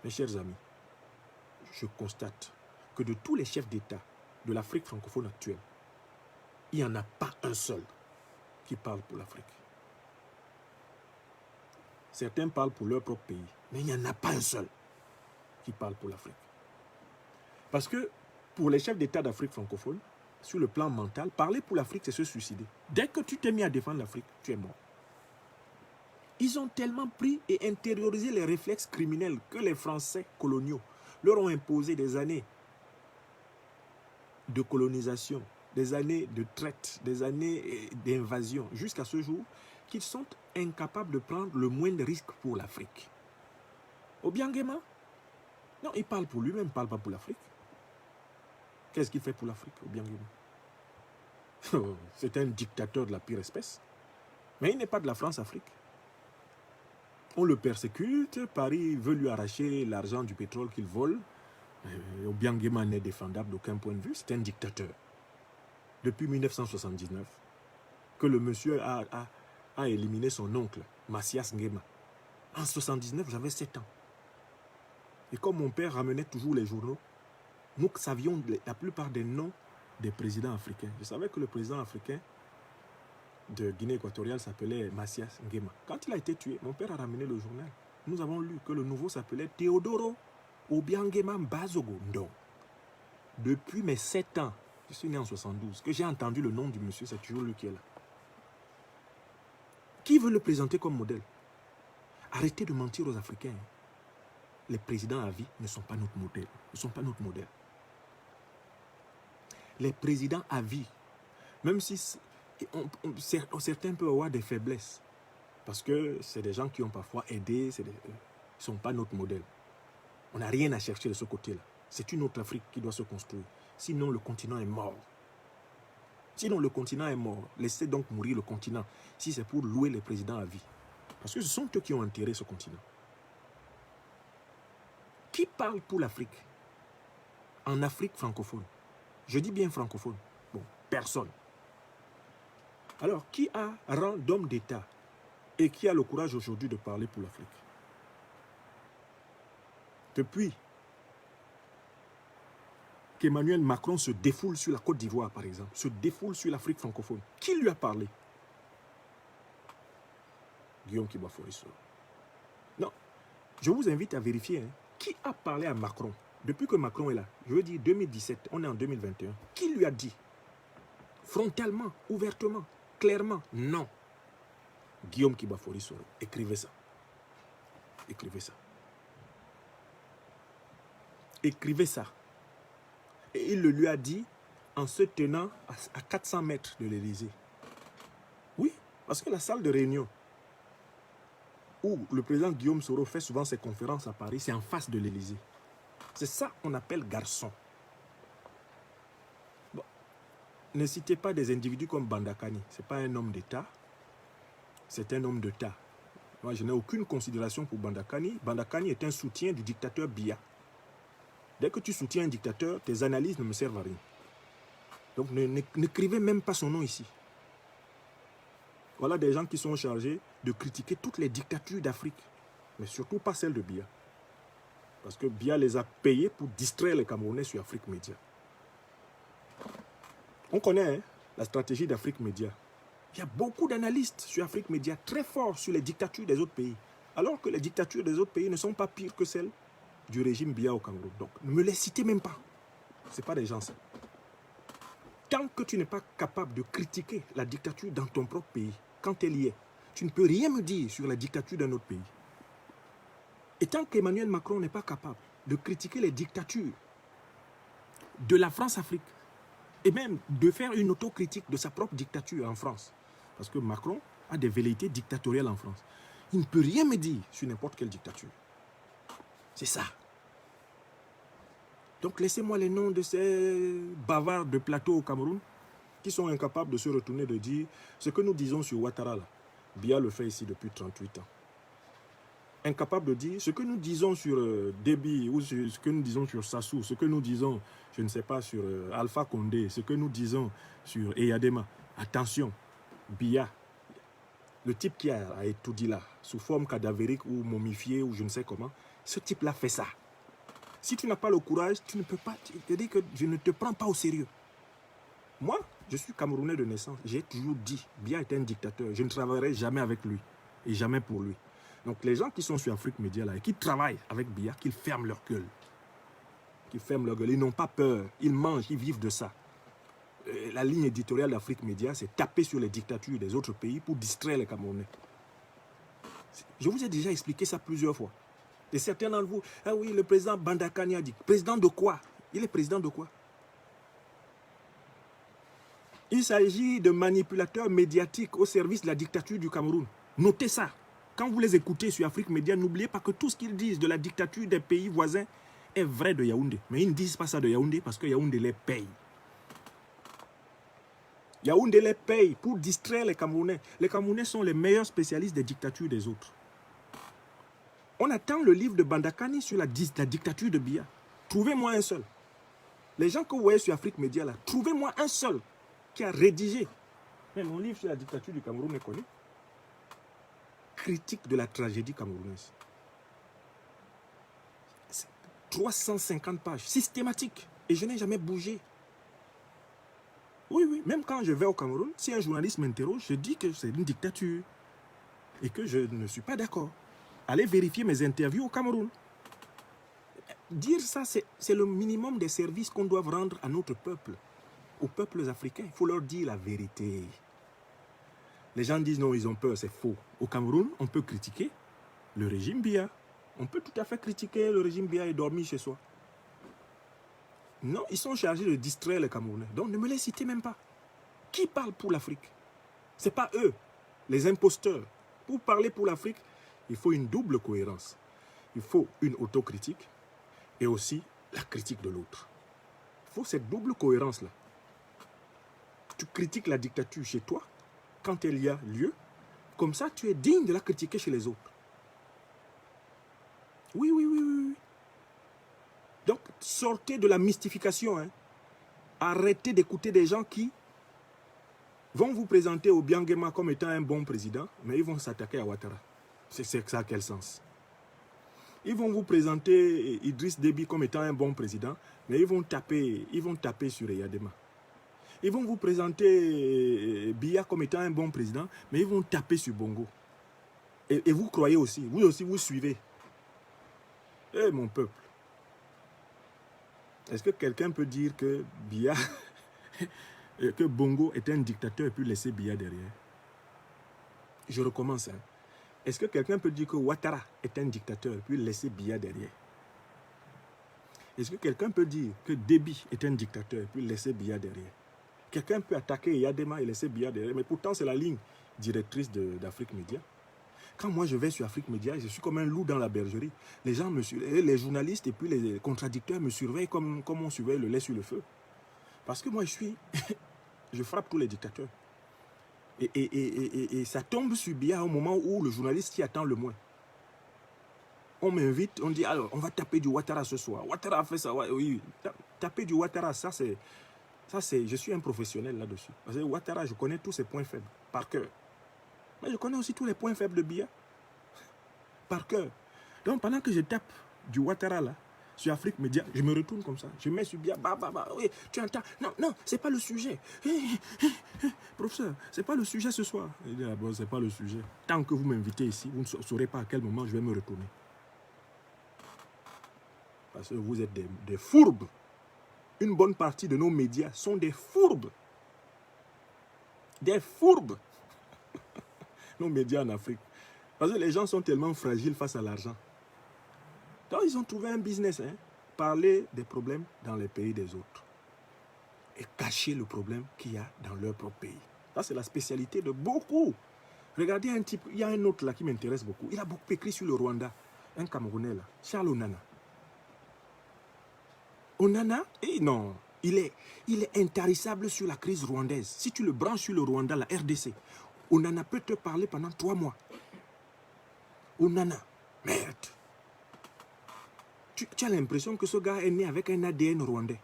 Mes chers amis, je constate que de tous les chefs d'État de l'Afrique francophone actuelle, il n'y en a pas un seul qui parle pour l'Afrique. Certains parlent pour leur propre pays, mais il n'y en a pas un seul qui parle pour l'Afrique. Parce que pour les chefs d'État d'Afrique francophone, sur le plan mental, parler pour l'Afrique, c'est se suicider. Dès que tu t'es mis à défendre l'Afrique, tu es mort. Ils ont tellement pris et intériorisé les réflexes criminels que les Français coloniaux leur ont imposé des années de colonisation, des années de traite, des années d'invasion, jusqu'à ce jour, qu'ils sont incapables de prendre le moindre risque pour l'Afrique. Obiang Nguema, non, il parle pour lui-même, il ne parle pas pour l'Afrique. Qu'est-ce qu'il fait pour l'Afrique, Obiang Nguema? C'est un dictateur de la pire espèce. Mais il n'est pas de la France-Afrique. On le persécute, Paris veut lui arracher l'argent du pétrole qu'il vole. Obiang Nguema n'est défendable d'aucun point de vue, c'est un dictateur. Depuis 1979, que le monsieur a éliminé son oncle, Macias Nguema. En 1979, j'avais 7 ans. Et comme mon père ramenait toujours les journaux, nous savions la plupart des noms des présidents africains. Je savais que le président africain de Guinée équatoriale s'appelait Macias Nguema. Quand il a été tué, mon père a ramené le journal. Nous avons lu que le nouveau s'appelait Théodoro Obiang Nguema Mbazogo Ndong. Depuis mes 7 ans, je suis né en 72, que j'ai entendu le nom du monsieur, c'est toujours lui qui est là. Qui veut le présenter comme modèle? Arrêtez de mentir aux Africains. Les présidents à vie ne sont pas notre modèle. Ils ne sont pas notre modèle. Les présidents à vie, même si certains peuvent avoir des faiblesses, parce que c'est des gens qui ont parfois aidé, ils ne sont pas notre modèle. On n'a rien à chercher de ce côté-là. C'est une autre Afrique qui doit se construire. Sinon, le continent est mort. Sinon, le continent est mort. Laissez donc mourir le continent, si c'est pour louer les présidents à vie. Parce que ce sont eux qui ont enterré ce continent. Qui parle pour l'Afrique? En Afrique francophone. Je dis bien francophone. Bon, personne. Alors, qui a rang d'homme d'État et qui a le courage aujourd'hui de parler pour l'Afrique? Depuis qu'Emmanuel Macron se défoule sur la Côte d'Ivoire, par exemple, se défoule sur l'Afrique francophone, qui lui a parlé? Guillaume Kibafoisso. Non, je vous invite à vérifier. Hein. Qui a parlé à Macron depuis que Macron est là? Je veux dire 2017, on est en 2021. Qui lui a dit frontalement, ouvertement, clairement. Non. Guillaume Kibafori Soro, écrivez ça. Écrivez ça. Écrivez ça. Et il le lui a dit en se tenant à 400 mètres de l'Élysée. Oui, parce que la salle de réunion où le président Guillaume Soro fait souvent ses conférences à Paris, c'est en face de l'Élysée. C'est ça qu'on appelle garçon. Bon, ne citez pas des individus comme Bandakani. Ce n'est pas un homme d'État, c'est un homme d'État. Moi, je n'ai aucune considération pour Bandakani. Bandakani est un soutien du dictateur Biya. Dès que tu soutiens un dictateur, tes analyses ne me servent à rien. Donc, n'écrivez même pas son nom ici. Voilà des gens qui sont chargés de critiquer toutes les dictatures d'Afrique, mais surtout pas celle de Biya. Parce que Biya les a payés pour distraire les Camerounais sur Afrique Média. On connaît la stratégie d'Afrique Média. Il y a beaucoup d'analystes sur Afrique Média très forts sur les dictatures des autres pays. Alors que les dictatures des autres pays ne sont pas pires que celles du régime Biya au Cameroun. Donc ne me les citez même pas. Ce n'est pas des gens ça. Tant que tu n'es pas capable de critiquer la dictature dans ton propre pays, quand elle y est, tu ne peux rien me dire sur la dictature d'un autre pays. Et tant qu'Emmanuel Macron n'est pas capable de critiquer les dictatures de la France-Afrique, et même de faire une autocritique de sa propre dictature en France, parce que Macron a des velléités dictatoriales en France, il ne peut rien me dire sur n'importe quelle dictature. C'est ça. Donc laissez-moi les noms de ces bavards de plateau au Cameroun qui sont incapables de se retourner, de dire ce que nous disons sur Ouattara là. Biya le fait ici depuis 38 ans. Incapable de dire ce que nous disons sur Déby, ou ce que nous disons sur Sassou, ce que nous disons, je ne sais pas, sur Alpha Condé, ce que nous disons sur Eyadema. Attention, Biya, le type qui a tout dit là, sous forme cadavérique ou momifié ou je ne sais comment, ce type-là fait ça. Si tu n'as pas le courage, tu ne peux pas, je te dis que je ne te prends pas au sérieux. Moi, je suis Camerounais de naissance, j'ai toujours dit, Biya est un dictateur, je ne travaillerai jamais avec lui et jamais pour lui. Donc les gens qui sont sur Afrique Média là et qui travaillent avec Biya, qu'ils ferment leur gueule. Qu'ils ferment leur gueule. Ils n'ont pas peur. Ils mangent, ils vivent de ça. La ligne éditoriale d'Afrique Média, c'est taper sur les dictatures des autres pays pour distraire les Camerounais. Je vous ai déjà expliqué ça plusieurs fois. Et certains d'entre vous, ah oui, le président Bandakani a dit. Président de quoi? Il est président de quoi? Il s'agit de manipulateurs médiatiques au service de la dictature du Cameroun. Notez ça. Quand vous les écoutez sur Afrique Média, n'oubliez pas que tout ce qu'ils disent de la dictature des pays voisins est vrai de Yaoundé. Mais ils ne disent pas ça de Yaoundé parce que Yaoundé les paye. Yaoundé les paye pour distraire les Camerounais. Les Camerounais sont les meilleurs spécialistes des dictatures des autres. On attend le livre de Bandakani sur la dictature de Biya. Trouvez-moi un seul. Les gens que vous voyez sur Afrique Média là, trouvez-moi un seul qui a rédigé. Mais mon livre sur la dictature du Cameroun est connu. Critique de la tragédie camerounaise. 350 pages, systématiques. Et je n'ai jamais bougé. Oui, oui, même quand je vais au Cameroun, si un journaliste m'interroge, je dis que c'est une dictature. Et que je ne suis pas d'accord. Allez vérifier mes interviews au Cameroun. Dire ça, c'est le minimum des services qu'on doit rendre à notre peuple. Aux peuples africains, il faut leur dire la vérité. Les gens disent non, ils ont peur, c'est faux. Au Cameroun, on peut critiquer le régime Biya. On peut tout à fait critiquer le régime Biya et dormir chez soi. Non, ils sont chargés de distraire les Camerounais. Donc ne me les citez même pas. Qui parle pour l'Afrique? Ce n'est pas eux, les imposteurs. Pour parler pour l'Afrique, il faut une double cohérence. Il faut une autocritique et aussi la critique de l'autre. Il faut cette double cohérence-là. Tu critiques la dictature chez toi, quand il y a lieu, comme ça tu es digne de la critiquer chez les autres. Oui, oui, oui, oui, oui. Donc, sortez de la mystification. Hein. Arrêtez d'écouter des gens qui vont vous présenter au Biangema comme étant un bon président, mais ils vont s'attaquer à Ouattara. C'est ça quel sens? Ils vont vous présenter Idriss Déby comme étant un bon président, mais ils vont taper sur Eyadema. Ils vont vous présenter Biya comme étant un bon président, mais ils vont taper sur Bongo. Et vous croyez aussi, vous suivez. Eh mon peuple, est-ce que quelqu'un peut dire que Biya que Bongo est un dictateur et puis laisser Biya derrière? Je recommence. Hein. Est-ce que quelqu'un peut dire que Ouattara est un dictateur et puis laisser Biya derrière? Est-ce que quelqu'un peut dire que Déby est un dictateur et puis laisser Biya derrière? Quelqu'un peut attaquer Yadema et laisser Biya derrière, mais pourtant c'est la ligne directrice d'Afrique Média. Quand moi je vais sur Afrique Média, je suis comme un loup dans la bergerie. Les gens me surveillent, les journalistes et puis les contradicteurs me surveillent comme on surveille le lait sur le feu. Parce que moi je frappe tous les dictateurs. Et ça tombe sur Biya au moment où le journaliste qui attend le moins. On m'invite, on dit alors on va taper du Ouattara ce soir. Ouattara a fait ça, oui. Taper du Ouattara, ça c'est, je suis un professionnel là-dessus. Parce que Ouattara, je connais tous ses points faibles, par cœur. Mais je connais aussi tous les points faibles de Biya, par cœur. Donc pendant que je tape du Ouattara là, sur Afrique Média, je me retourne comme ça. Je mets sur Biya, oui, tu entends. Non, c'est pas le sujet. Professeur, c'est pas le sujet ce soir. Il dit, bon, c'est pas le sujet. Tant que vous m'invitez ici, vous ne saurez pas à quel moment je vais me retourner. Parce que vous êtes des fourbes. Une bonne partie de nos médias sont des fourbes. Des fourbes. Nos médias en Afrique. Parce que les gens sont tellement fragiles face à l'argent. Donc ils ont trouvé un business. Hein, parler des problèmes dans les pays des autres. Et cacher le problème qu'il y a dans leur propre pays. Ça c'est la spécialité de beaucoup. Regardez un type, il y a un autre là qui m'intéresse beaucoup. Il a beaucoup écrit sur le Rwanda. Un Camerounais là, Charles Onana. Onana, non, il est intarissable sur la crise rwandaise. Si tu le branches sur le Rwanda, la RDC, Onana peut te parler pendant 3 mois. Onana, merde. Tu as l'impression que ce gars est né avec un ADN rwandais.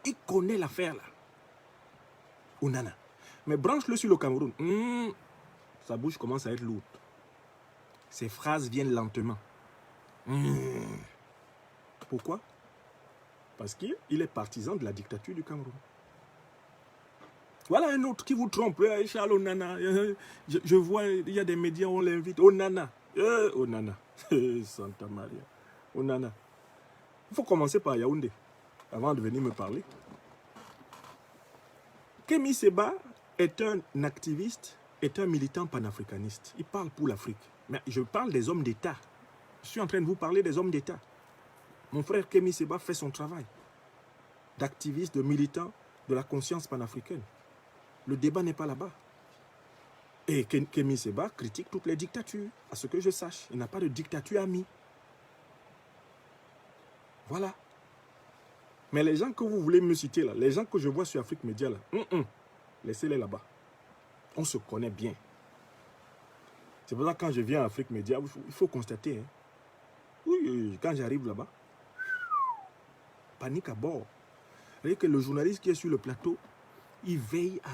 Il connaît l'affaire là. Onana. Mais branche-le sur le Cameroun. Sa bouche commence à être lourde. Ses phrases viennent lentement. Pourquoi? Parce qu'il est partisan de la dictature du Cameroun. Voilà un autre qui vous trompe. Charles Onana. Je vois, il y a des médias où on l'invite. Onana. Onana. Santa Maria. Onana. Il faut commencer par Yaoundé avant de venir me parler. Kémy Séba est un activiste, est un militant panafricaniste. Il parle pour l'Afrique. Mais je parle des hommes d'État. Je suis en train de vous parler des hommes d'État. Mon frère Kémy Séba fait son travail d'activiste, de militant de la conscience panafricaine. Le débat n'est pas là-bas. Et Kémy Séba critique toutes les dictatures, à ce que je sache. Il n'a pas de dictature amie. Voilà. Mais les gens que vous voulez me citer là, les gens que je vois sur Afrique Média là, laissez-les là-bas. On se connaît bien. C'est pour ça que quand je viens à Afrique Média, il faut constater. Hein. Oui, quand j'arrive là-bas, panique à bord. Vous voyez que le journaliste qui est sur le plateau, il veille à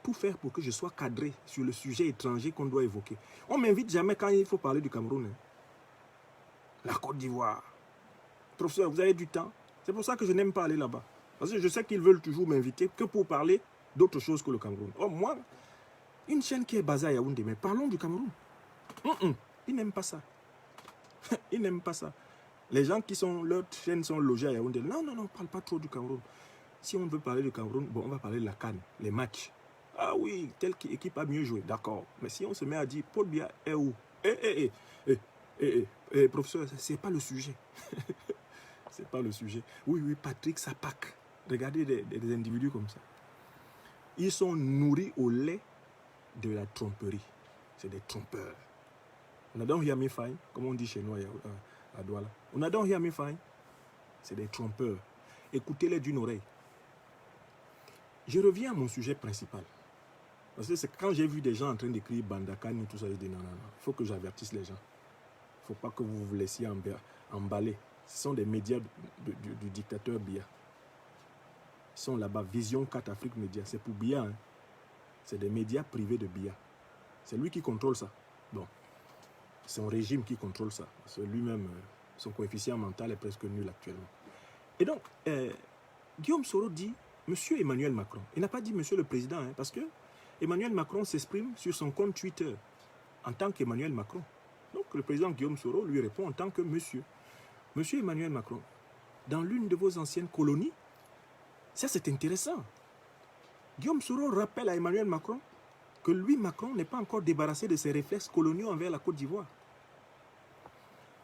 tout faire pour que je sois cadré sur le sujet étranger qu'on doit évoquer. On ne m'invite jamais quand il faut parler du Cameroun. Hein. La Côte d'Ivoire. Professeur, vous avez du temps? C'est pour ça que je n'aime pas aller là-bas. Parce que je sais qu'ils veulent toujours m'inviter que pour parler d'autre chose que le Cameroun. Oh, moi, une chaîne qui est basée à Yaoundé, mais parlons du Cameroun. Ils n'aiment pas ça. Ils n'aiment pas ça. Les gens qui sont, leurs chaînes sont logées à Yaoundé. Non, on ne parle pas trop du Cameroun. Si on veut parler du Cameroun, bon, on va parler de la CAN, les matchs. Ah oui, telle équipe a mieux joué, d'accord. Mais si on se met à dire, Paul Biya est où? Professeur, c'est pas le sujet. C'est pas le sujet. Oui, Patrick Sapak. Regardez des individus comme ça. Ils sont nourris au lait de la tromperie. C'est des trompeurs. On a donc Yami Faye, comme on dit chez nous à Douala. On a donc Yami Faye. C'est des trompeurs. Écoutez-les d'une oreille. Je reviens à mon sujet principal. Parce que c'est quand j'ai vu des gens en train d'écrire Bandakani et tout ça, je dis non. Il faut que j'avertisse les gens. Il ne faut pas que vous vous laissiez emballer. Ce sont des médias du dictateur Biya. Ils sont là-bas, Vision 4 Afrique Média. C'est pour Biya. Hein. C'est des médias privés de Biya. C'est lui qui contrôle ça. Bon, c'est son régime qui contrôle ça. Parce que lui-même, son coefficient mental est presque nul actuellement. Et donc, Guillaume Soro dit Monsieur Emmanuel Macron. Il n'a pas dit Monsieur le Président, hein, parce que Emmanuel Macron s'exprime sur son compte Twitter en tant qu'Emmanuel Macron. Donc, le président Guillaume Soro lui répond en tant que Monsieur. Monsieur Emmanuel Macron, dans l'une de vos anciennes colonies, ça c'est intéressant. Guillaume Soro rappelle à Emmanuel Macron que lui, Macron, n'est pas encore débarrassé de ses réflexes coloniaux envers la Côte d'Ivoire.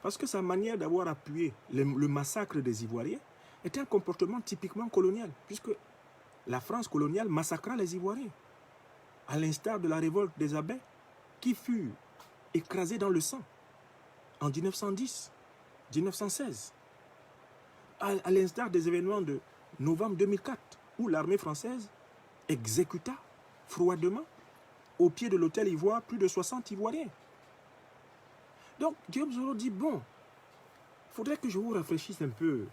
Parce que sa manière d'avoir appuyé le massacre des Ivoiriens était un comportement typiquement colonial, puisque la France coloniale massacra les Ivoiriens, à l'instar de la révolte des abbés, qui fut écrasée dans le sang en 1910, 1916, à l'instar des événements de novembre 2004, où l'armée française exécuta froidement au pied de l'hôtel Ivoire plus de 60 Ivoiriens. Donc Guillaume Soro dit, bon, il faudrait que je vous rafraîchisse un peu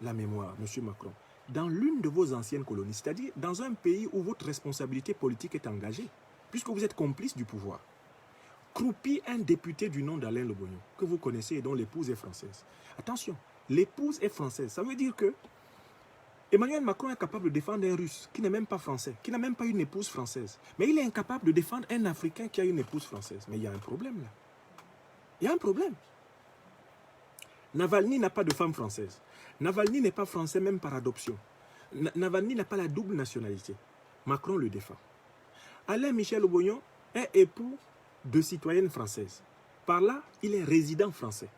la mémoire, M. Macron. Dans l'une de vos anciennes colonies, c'est-à-dire dans un pays où votre responsabilité politique est engagée, puisque vous êtes complice du pouvoir, croupit un député du nom d'Alain Lobognon, que vous connaissez et dont l'épouse est française. Attention, l'épouse est française. Ça veut dire que Emmanuel Macron est capable de défendre un Russe qui n'est même pas français, qui n'a même pas une épouse française. Mais il est incapable de défendre un Africain qui a une épouse française. Mais il y a un problème là. Il y a un problème. Navalny n'a pas de femme française. Navalny n'est pas français même par adoption. Navalny n'a pas la double nationalité. Macron le défend. Alain Michel Lobognon est époux de citoyenne française. Par là, il est résident français.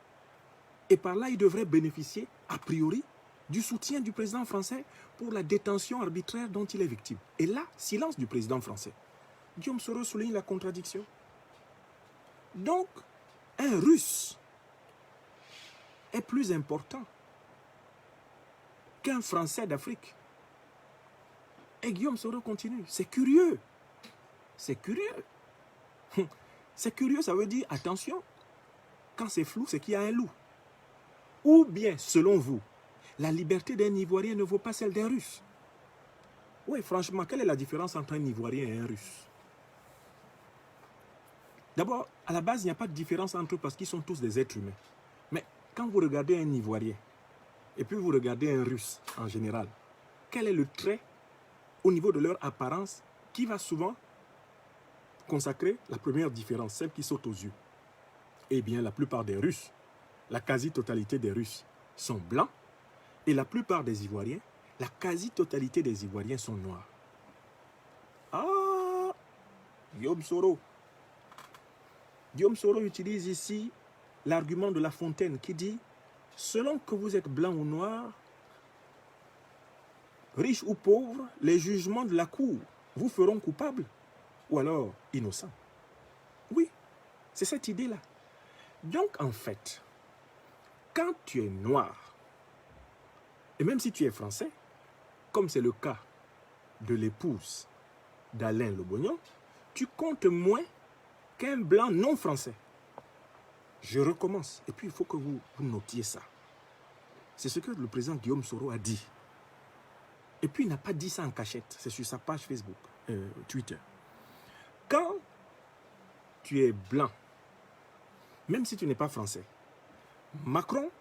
Et par là, il devrait bénéficier, a priori, du soutien du président français pour la détention arbitraire dont il est victime. Et là, silence du président français. Guillaume Soro souligne la contradiction. Donc, un Russe est plus important qu'un Français d'Afrique. Et Guillaume Soro continue. C'est curieux. C'est curieux. C'est curieux, ça veut dire, attention, quand c'est flou, c'est qu'il y a un loup. Ou bien, selon vous, la liberté d'un Ivoirien ne vaut pas celle d'un Russe. Oui, franchement, quelle est la différence entre un Ivoirien et un Russe? D'abord, à la base, il n'y a pas de différence entre eux parce qu'ils sont tous des êtres humains. Mais quand vous regardez un Ivoirien et puis vous regardez un Russe en général, quel est le trait au niveau de leur apparence qui va souvent consacrer la première différence, celle qui saute aux yeux? Eh bien, la plupart des Russes, la quasi-totalité des Russes sont blancs et la plupart des Ivoiriens, la quasi-totalité des Ivoiriens sont noirs. Ah, Guillaume Soro. Guillaume Soro utilise ici l'argument de La Fontaine qui dit « Selon que vous êtes blanc ou noir, riche ou pauvre, les jugements de la cour vous feront coupable ou alors innocent. » Oui, c'est cette idée-là. Donc en fait, quand tu es noir, et même si tu es français, comme c'est le cas de l'épouse d'Alain Lobognon, tu comptes moins qu'un blanc non français. Je recommence. Et puis, il faut que vous notiez ça. C'est ce que le président Guillaume Soro a dit. Et puis, il n'a pas dit ça en cachette. C'est sur sa page Facebook, Twitter. Quand tu es blanc, même si tu n'es pas français, Macron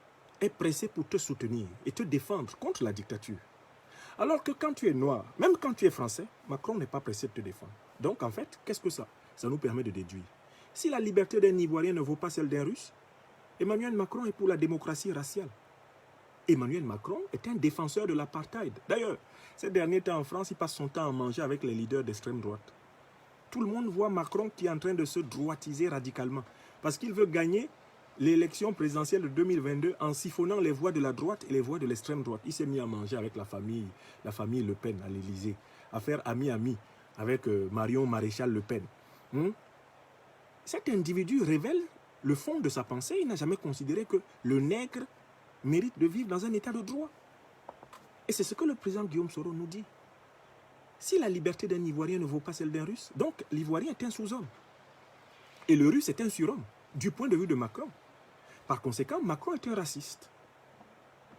est pressé pour te soutenir et te défendre contre la dictature. Alors que quand tu es noir, même quand tu es français, Macron n'est pas pressé de te défendre. Donc, en fait, qu'est-ce que ça nous permet de déduire? Si la liberté d'un Ivoirien ne vaut pas celle d'un Russe, Emmanuel Macron est pour la démocratie raciale. Emmanuel Macron est un défenseur de l'apartheid. D'ailleurs, ces derniers temps en France, il passe son temps à manger avec les leaders d'extrême droite. Tout le monde voit Macron qui est en train de se droitiser radicalement parce qu'il veut gagner l'élection présidentielle de 2022 en siphonnant les voix de la droite et les voix de l'extrême droite. Il s'est mis à manger avec la famille Le Pen à l'Élysée, à faire ami-ami avec Marion Maréchal Le Pen. Cet individu révèle le fond de sa pensée. Il n'a jamais considéré que le nègre mérite de vivre dans un état de droit. Et c'est ce que le président Guillaume Soro nous dit. Si la liberté d'un Ivoirien ne vaut pas celle d'un Russe, donc l'Ivoirien est un sous-homme. Et le Russe est un surhomme, du point de vue de Macron. Par conséquent, Macron est un raciste.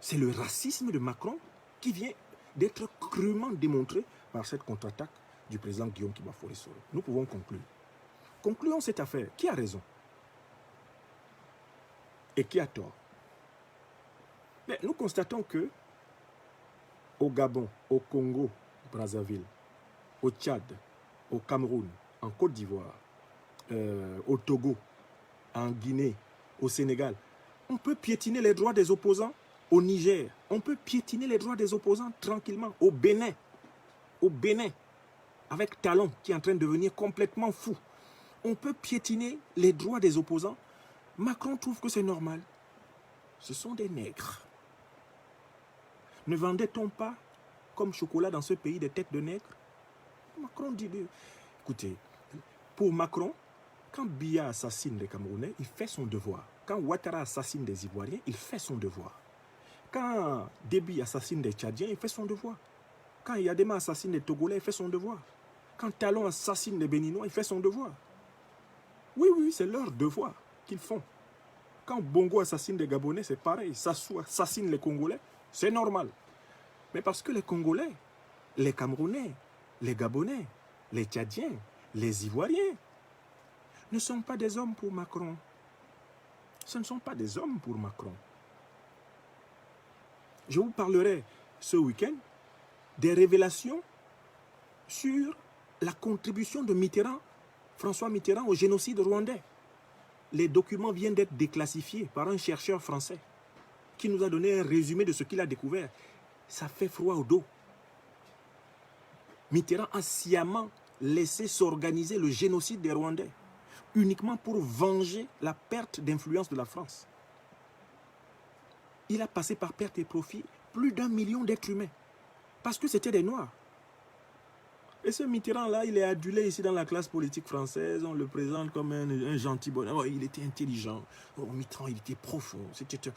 C'est le racisme de Macron qui vient d'être crûment démontré par cette contre-attaque du président Guillaume Kibaforet Soro. Nous pouvons conclure. Concluons cette affaire. Qui a raison? Et qui a tort? Mais nous constatons que au Gabon, au Congo, Brazzaville, au Tchad, au Cameroun, en Côte d'Ivoire, au Togo, en Guinée, au Sénégal, on peut piétiner les droits des opposants. Au Niger, on peut piétiner les droits des opposants tranquillement. Au Bénin, avec Talon, qui est en train de devenir complètement fou. On peut piétiner les droits des opposants. Macron trouve que c'est normal. Ce sont des nègres. Ne vendait-on pas comme chocolat dans ce pays des têtes de nègres? Macron dit, écoutez, pour Macron, quand Biya assassine les Camerounais, il fait son devoir. Quand Ouattara assassine des Ivoiriens, il fait son devoir. Quand Déby assassine des Tchadiens, il fait son devoir. Quand Yadema assassine les Togolais, il fait son devoir. Quand Talon assassine les Béninois, il fait son devoir. Oui, oui, c'est leur devoir qu'ils font. Quand Bongo assassine des Gabonais, c'est pareil. Sassou assassine les Congolais, c'est normal. Mais parce que les Congolais, les Camerounais, les Gabonais, les Tchadiens, les Ivoiriens ne sont pas des hommes pour Macron. Ce ne sont pas des hommes pour Macron. Je vous parlerai ce week-end des révélations sur la contribution de Mitterrand, François Mitterrand, au génocide rwandais. Les documents viennent d'être déclassifiés par un chercheur français qui nous a donné un résumé de ce qu'il a découvert. Ça fait froid au dos. Mitterrand a sciemment laissé s'organiser le génocide des Rwandais, uniquement pour venger la perte d'influence de la France. Il a passé par perte et profit plus d'1 million d'êtres humains, parce que c'était des Noirs. Et ce Mitterrand-là, il est adulé ici dans la classe politique française, on le présente comme un gentil bonhomme. Oh, il était intelligent, oh, Mitterrand, il était profond, c'était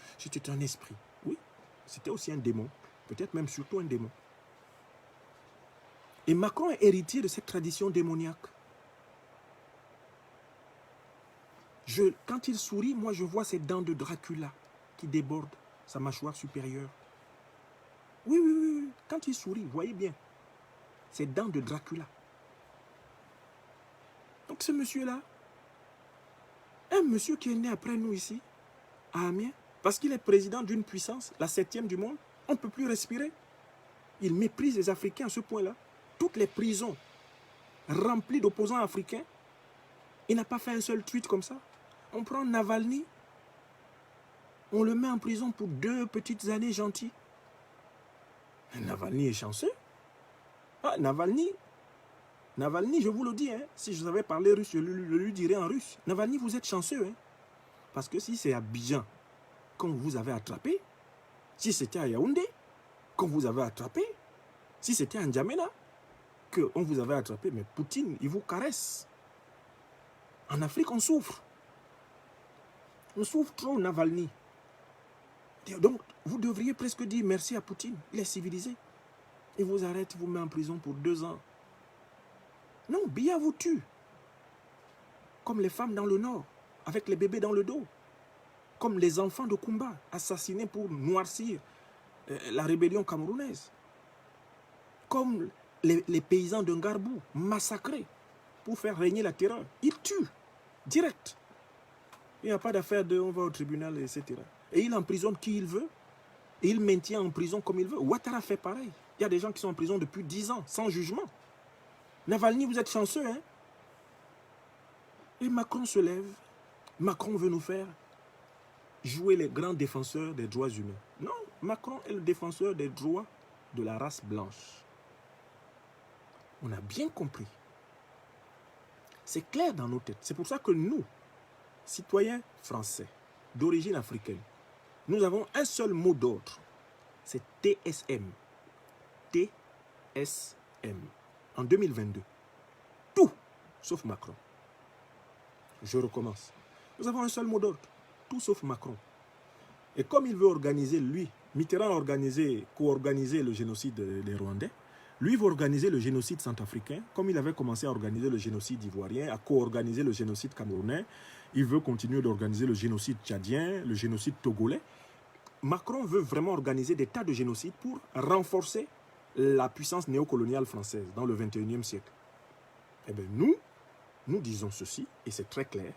un esprit. Oui, c'était aussi un démon, peut-être même surtout un démon. Et Macron est héritier de cette tradition démoniaque. Quand il sourit, moi je vois ses dents de Dracula qui débordent, sa mâchoire supérieure. Oui, oui, oui, oui. Quand il sourit, voyez bien, ses dents de Dracula. Donc ce monsieur-là, un monsieur qui est né après nous ici, à Amiens, parce qu'il est président d'une puissance, la 7e du monde, on ne peut plus respirer. Il méprise les Africains à ce point-là. Toutes les prisons remplies d'opposants africains, il n'a pas fait un seul tweet comme ça. On prend Navalny, on le met en prison pour 2 petites années gentilles. Navalny est chanceux. Ah, Navalny, je vous le dis, hein, si je savais parler russe, je lui dirais en russe. Navalny, vous êtes chanceux. Hein, parce que si c'est à Abidjan qu'on vous avait attrapé, si c'était à Yaoundé qu'on vous avait attrapé, si c'était à N'Djamena qu'on vous avait attrapé, mais Poutine, il vous caresse. En Afrique, on souffre. On souffre trop, Navalny. Donc, vous devriez presque dire merci à Poutine. Il est civilisé. Il vous arrête, il vous met en prison pour 2 ans. Non, Biya vous tue. Comme les femmes dans le Nord, avec les bébés dans le dos. Comme les enfants de Kumba, assassinés pour noircir la rébellion camerounaise. Comme les paysans de Ngarbou, massacrés pour faire régner la terreur. Il tue, direct. Il n'y a pas d'affaire de on va au tribunal, etc. Et il emprisonne qui il veut. Et il maintient en prison comme il veut. Ouattara fait pareil. Il y a des gens qui sont en prison depuis 10 ans, sans jugement. Navalny, vous êtes chanceux, hein? Et Macron se lève. Macron veut nous faire jouer les grands défenseurs des droits humains. Non, Macron est le défenseur des droits de la race blanche. On a bien compris. C'est clair dans nos têtes. C'est pour ça que nous, citoyens français, d'origine africaine, nous avons un seul mot d'ordre. C'est TSM. TSM. En 2022. Tout, sauf Macron. Je recommence. Nous avons un seul mot d'ordre. Tout sauf Macron. Et comme il veut organiser, lui, Mitterrand a co-organisé le génocide des Rwandais, lui veut organiser le génocide centrafricain, comme il avait commencé à organiser le génocide ivoirien, à co-organiser le génocide camerounais. Il veut continuer d'organiser le génocide tchadien, le génocide togolais. Macron veut vraiment organiser des tas de génocides pour renforcer la puissance néocoloniale française dans le 21e siècle. Eh bien, nous disons ceci, et c'est très clair.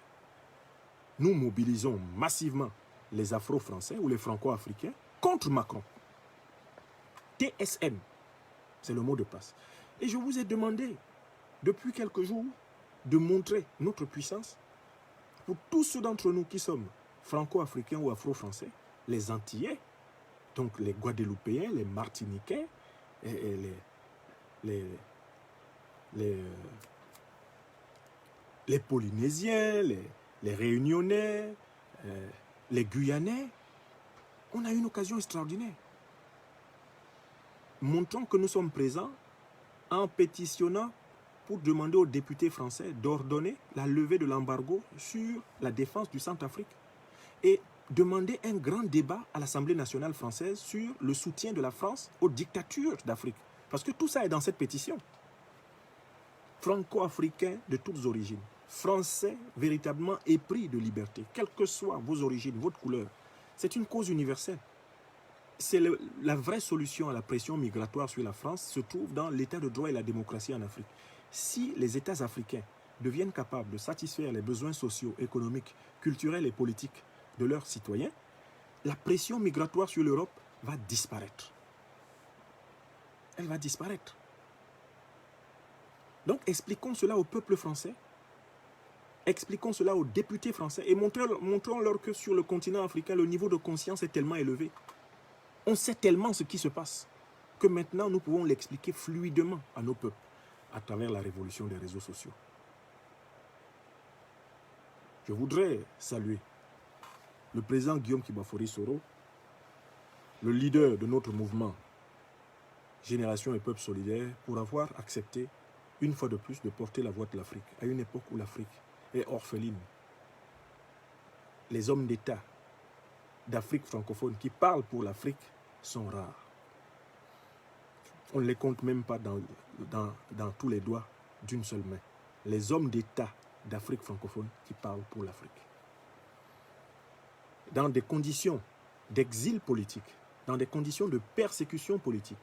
Nous mobilisons massivement les Afro-Français ou les Franco-Africains contre Macron. TSM, c'est le mot de passe. Et je vous ai demandé, depuis quelques jours, de montrer notre puissance pour tous ceux d'entre nous qui sommes Franco-Africains ou Afro-Français, les Antillais, donc les Guadeloupéens, les Martiniquais, et les Polynésiens, les Réunionnais, les Guyanais. On a une occasion extraordinaire. Montrons que nous sommes présents en pétitionnant pour demander aux députés français d'ordonner la levée de l'embargo sur la défense du Centrafrique et demander un grand débat à l'Assemblée nationale française sur le soutien de la France aux dictatures d'Afrique. Parce que tout ça est dans cette pétition. Franco-africains de toutes origines, Français véritablement épris de liberté, quelles que soient vos origines, votre couleur, c'est une cause universelle. C'est la vraie solution à la pression migratoire sur la France se trouve dans l'état de droit et la démocratie en Afrique. Si les États africains deviennent capables de satisfaire les besoins sociaux, économiques, culturels et politiques de leurs citoyens, la pression migratoire sur l'Europe va disparaître. Elle va disparaître. Donc expliquons cela au peuple français, expliquons cela aux députés français et montrons-leur que sur le continent africain, le niveau de conscience est tellement élevé. On sait tellement ce qui se passe que maintenant nous pouvons l'expliquer fluidement à nos peuples à travers la révolution des réseaux sociaux. Je voudrais saluer le président Guillaume Kibafori Soro, le leader de notre mouvement Génération et Peuple Solidaire, pour avoir accepté une fois de plus de porter la voix de l'Afrique à une époque où l'Afrique est orpheline. Les hommes d'État d'Afrique francophone qui parlent pour l'Afrique sont rares. On ne les compte même pas dans tous les doigts d'une seule main. Les hommes d'État d'Afrique francophone qui parlent pour l'Afrique. Dans des conditions d'exil politique, dans des conditions de persécution politique,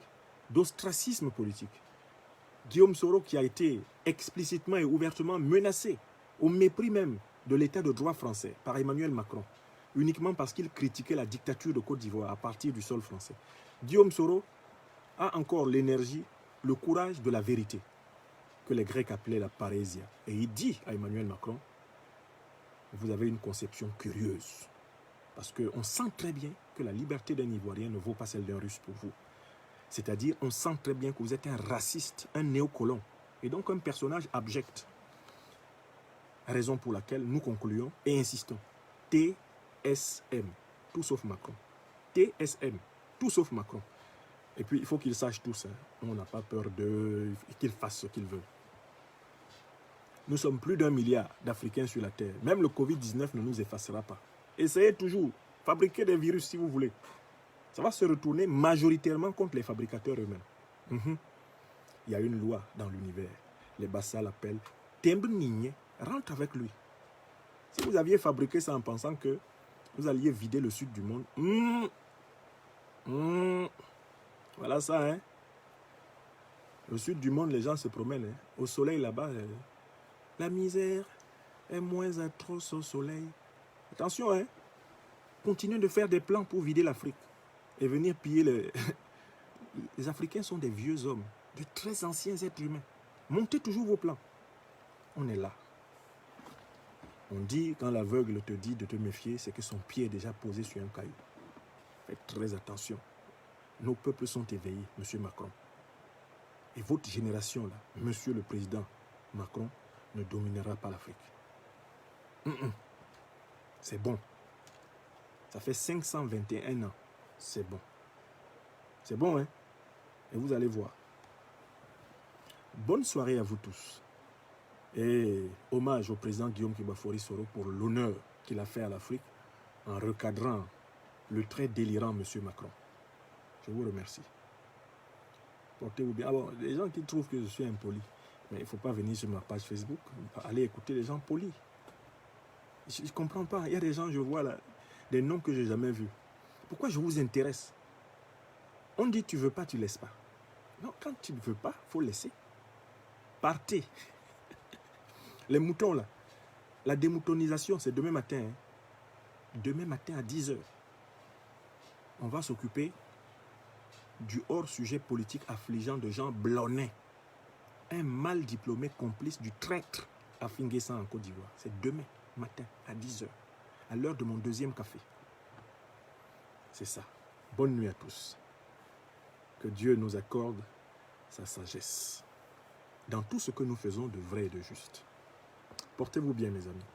d'ostracisme politique, Guillaume Soro qui a été explicitement et ouvertement menacé, au mépris même de l'état de droit français, par Emmanuel Macron, uniquement parce qu'il critiquait la dictature de Côte d'Ivoire à partir du sol français. Guillaume Soro a encore l'énergie, le courage de la vérité, que les Grecs appelaient la parésia. Et il dit à Emmanuel Macron, vous avez une conception curieuse, parce qu'on sent très bien que la liberté d'un Ivoirien ne vaut pas celle d'un Russe pour vous. C'est-à-dire, on sent très bien que vous êtes un raciste, un néocolon, et donc un personnage abject. Raison pour laquelle nous concluons et insistons. TSM, tout sauf Macron. TSM, tout sauf Macron. Et puis, il faut qu'ils sachent tout ça. On n'a pas peur qu'ils fassent ce qu'ils veulent. Nous sommes plus d'1 milliard d'Africains sur la Terre. Même le Covid-19 ne nous effacera pas. Essayez toujours. Fabriquez des virus si vous voulez. Ça va se retourner majoritairement contre les fabricateurs eux-mêmes. Il y a une loi dans l'univers. Les Bassa l'appellent Tembe Nigne. Rentre avec lui. Si vous aviez fabriqué ça en pensant que vous alliez vider le sud du monde, voilà ça, hein. Le sud du monde, les gens se promènent. Hein. Au soleil là-bas, la misère est moins atroce au soleil. Attention, hein. Continuez de faire des plans pour vider l'Afrique et venir piller les... Les Africains sont des vieux hommes, de très anciens êtres humains. Montez toujours vos plans. On est là. On dit, quand l'aveugle te dit de te méfier, c'est que son pied est déjà posé sur un caillou. Faites très attention. Nos peuples sont éveillés, M. Macron. Et votre génération, là, Monsieur le Président Macron, ne dominera pas l'Afrique. C'est bon. Ça fait 521 ans. C'est bon. C'est bon, hein? Et vous allez voir. Bonne soirée à vous tous. Et hommage au président Guillaume Kibafori Soro pour l'honneur qu'il a fait à l'Afrique en recadrant le très délirant M. Macron. Je vous remercie. Portez-vous bien. Alors, les gens qui trouvent que je suis impoli, mais il ne faut pas venir sur ma page Facebook, aller écouter les gens polis. Je ne comprends pas. Il y a des gens, je vois là, des noms que je n'ai jamais vus. Pourquoi je vous intéresse? On dit tu ne veux pas, tu ne laisses pas. Non, quand tu ne veux pas, il faut laisser. Partez. Les moutons là, la démoutonisation, c'est demain matin. Hein. Demain matin à 10h. On va s'occuper du hors-sujet politique affligeant de Jean Blonnet. Un mal diplômé complice du traître à Finguessan en Côte d'Ivoire. C'est demain matin à 10h. À l'heure de mon deuxième café. C'est ça. Bonne nuit à tous. Que Dieu nous accorde sa sagesse. dans tout ce que nous faisons de vrai et de juste. Portez-vous bien, mes amis.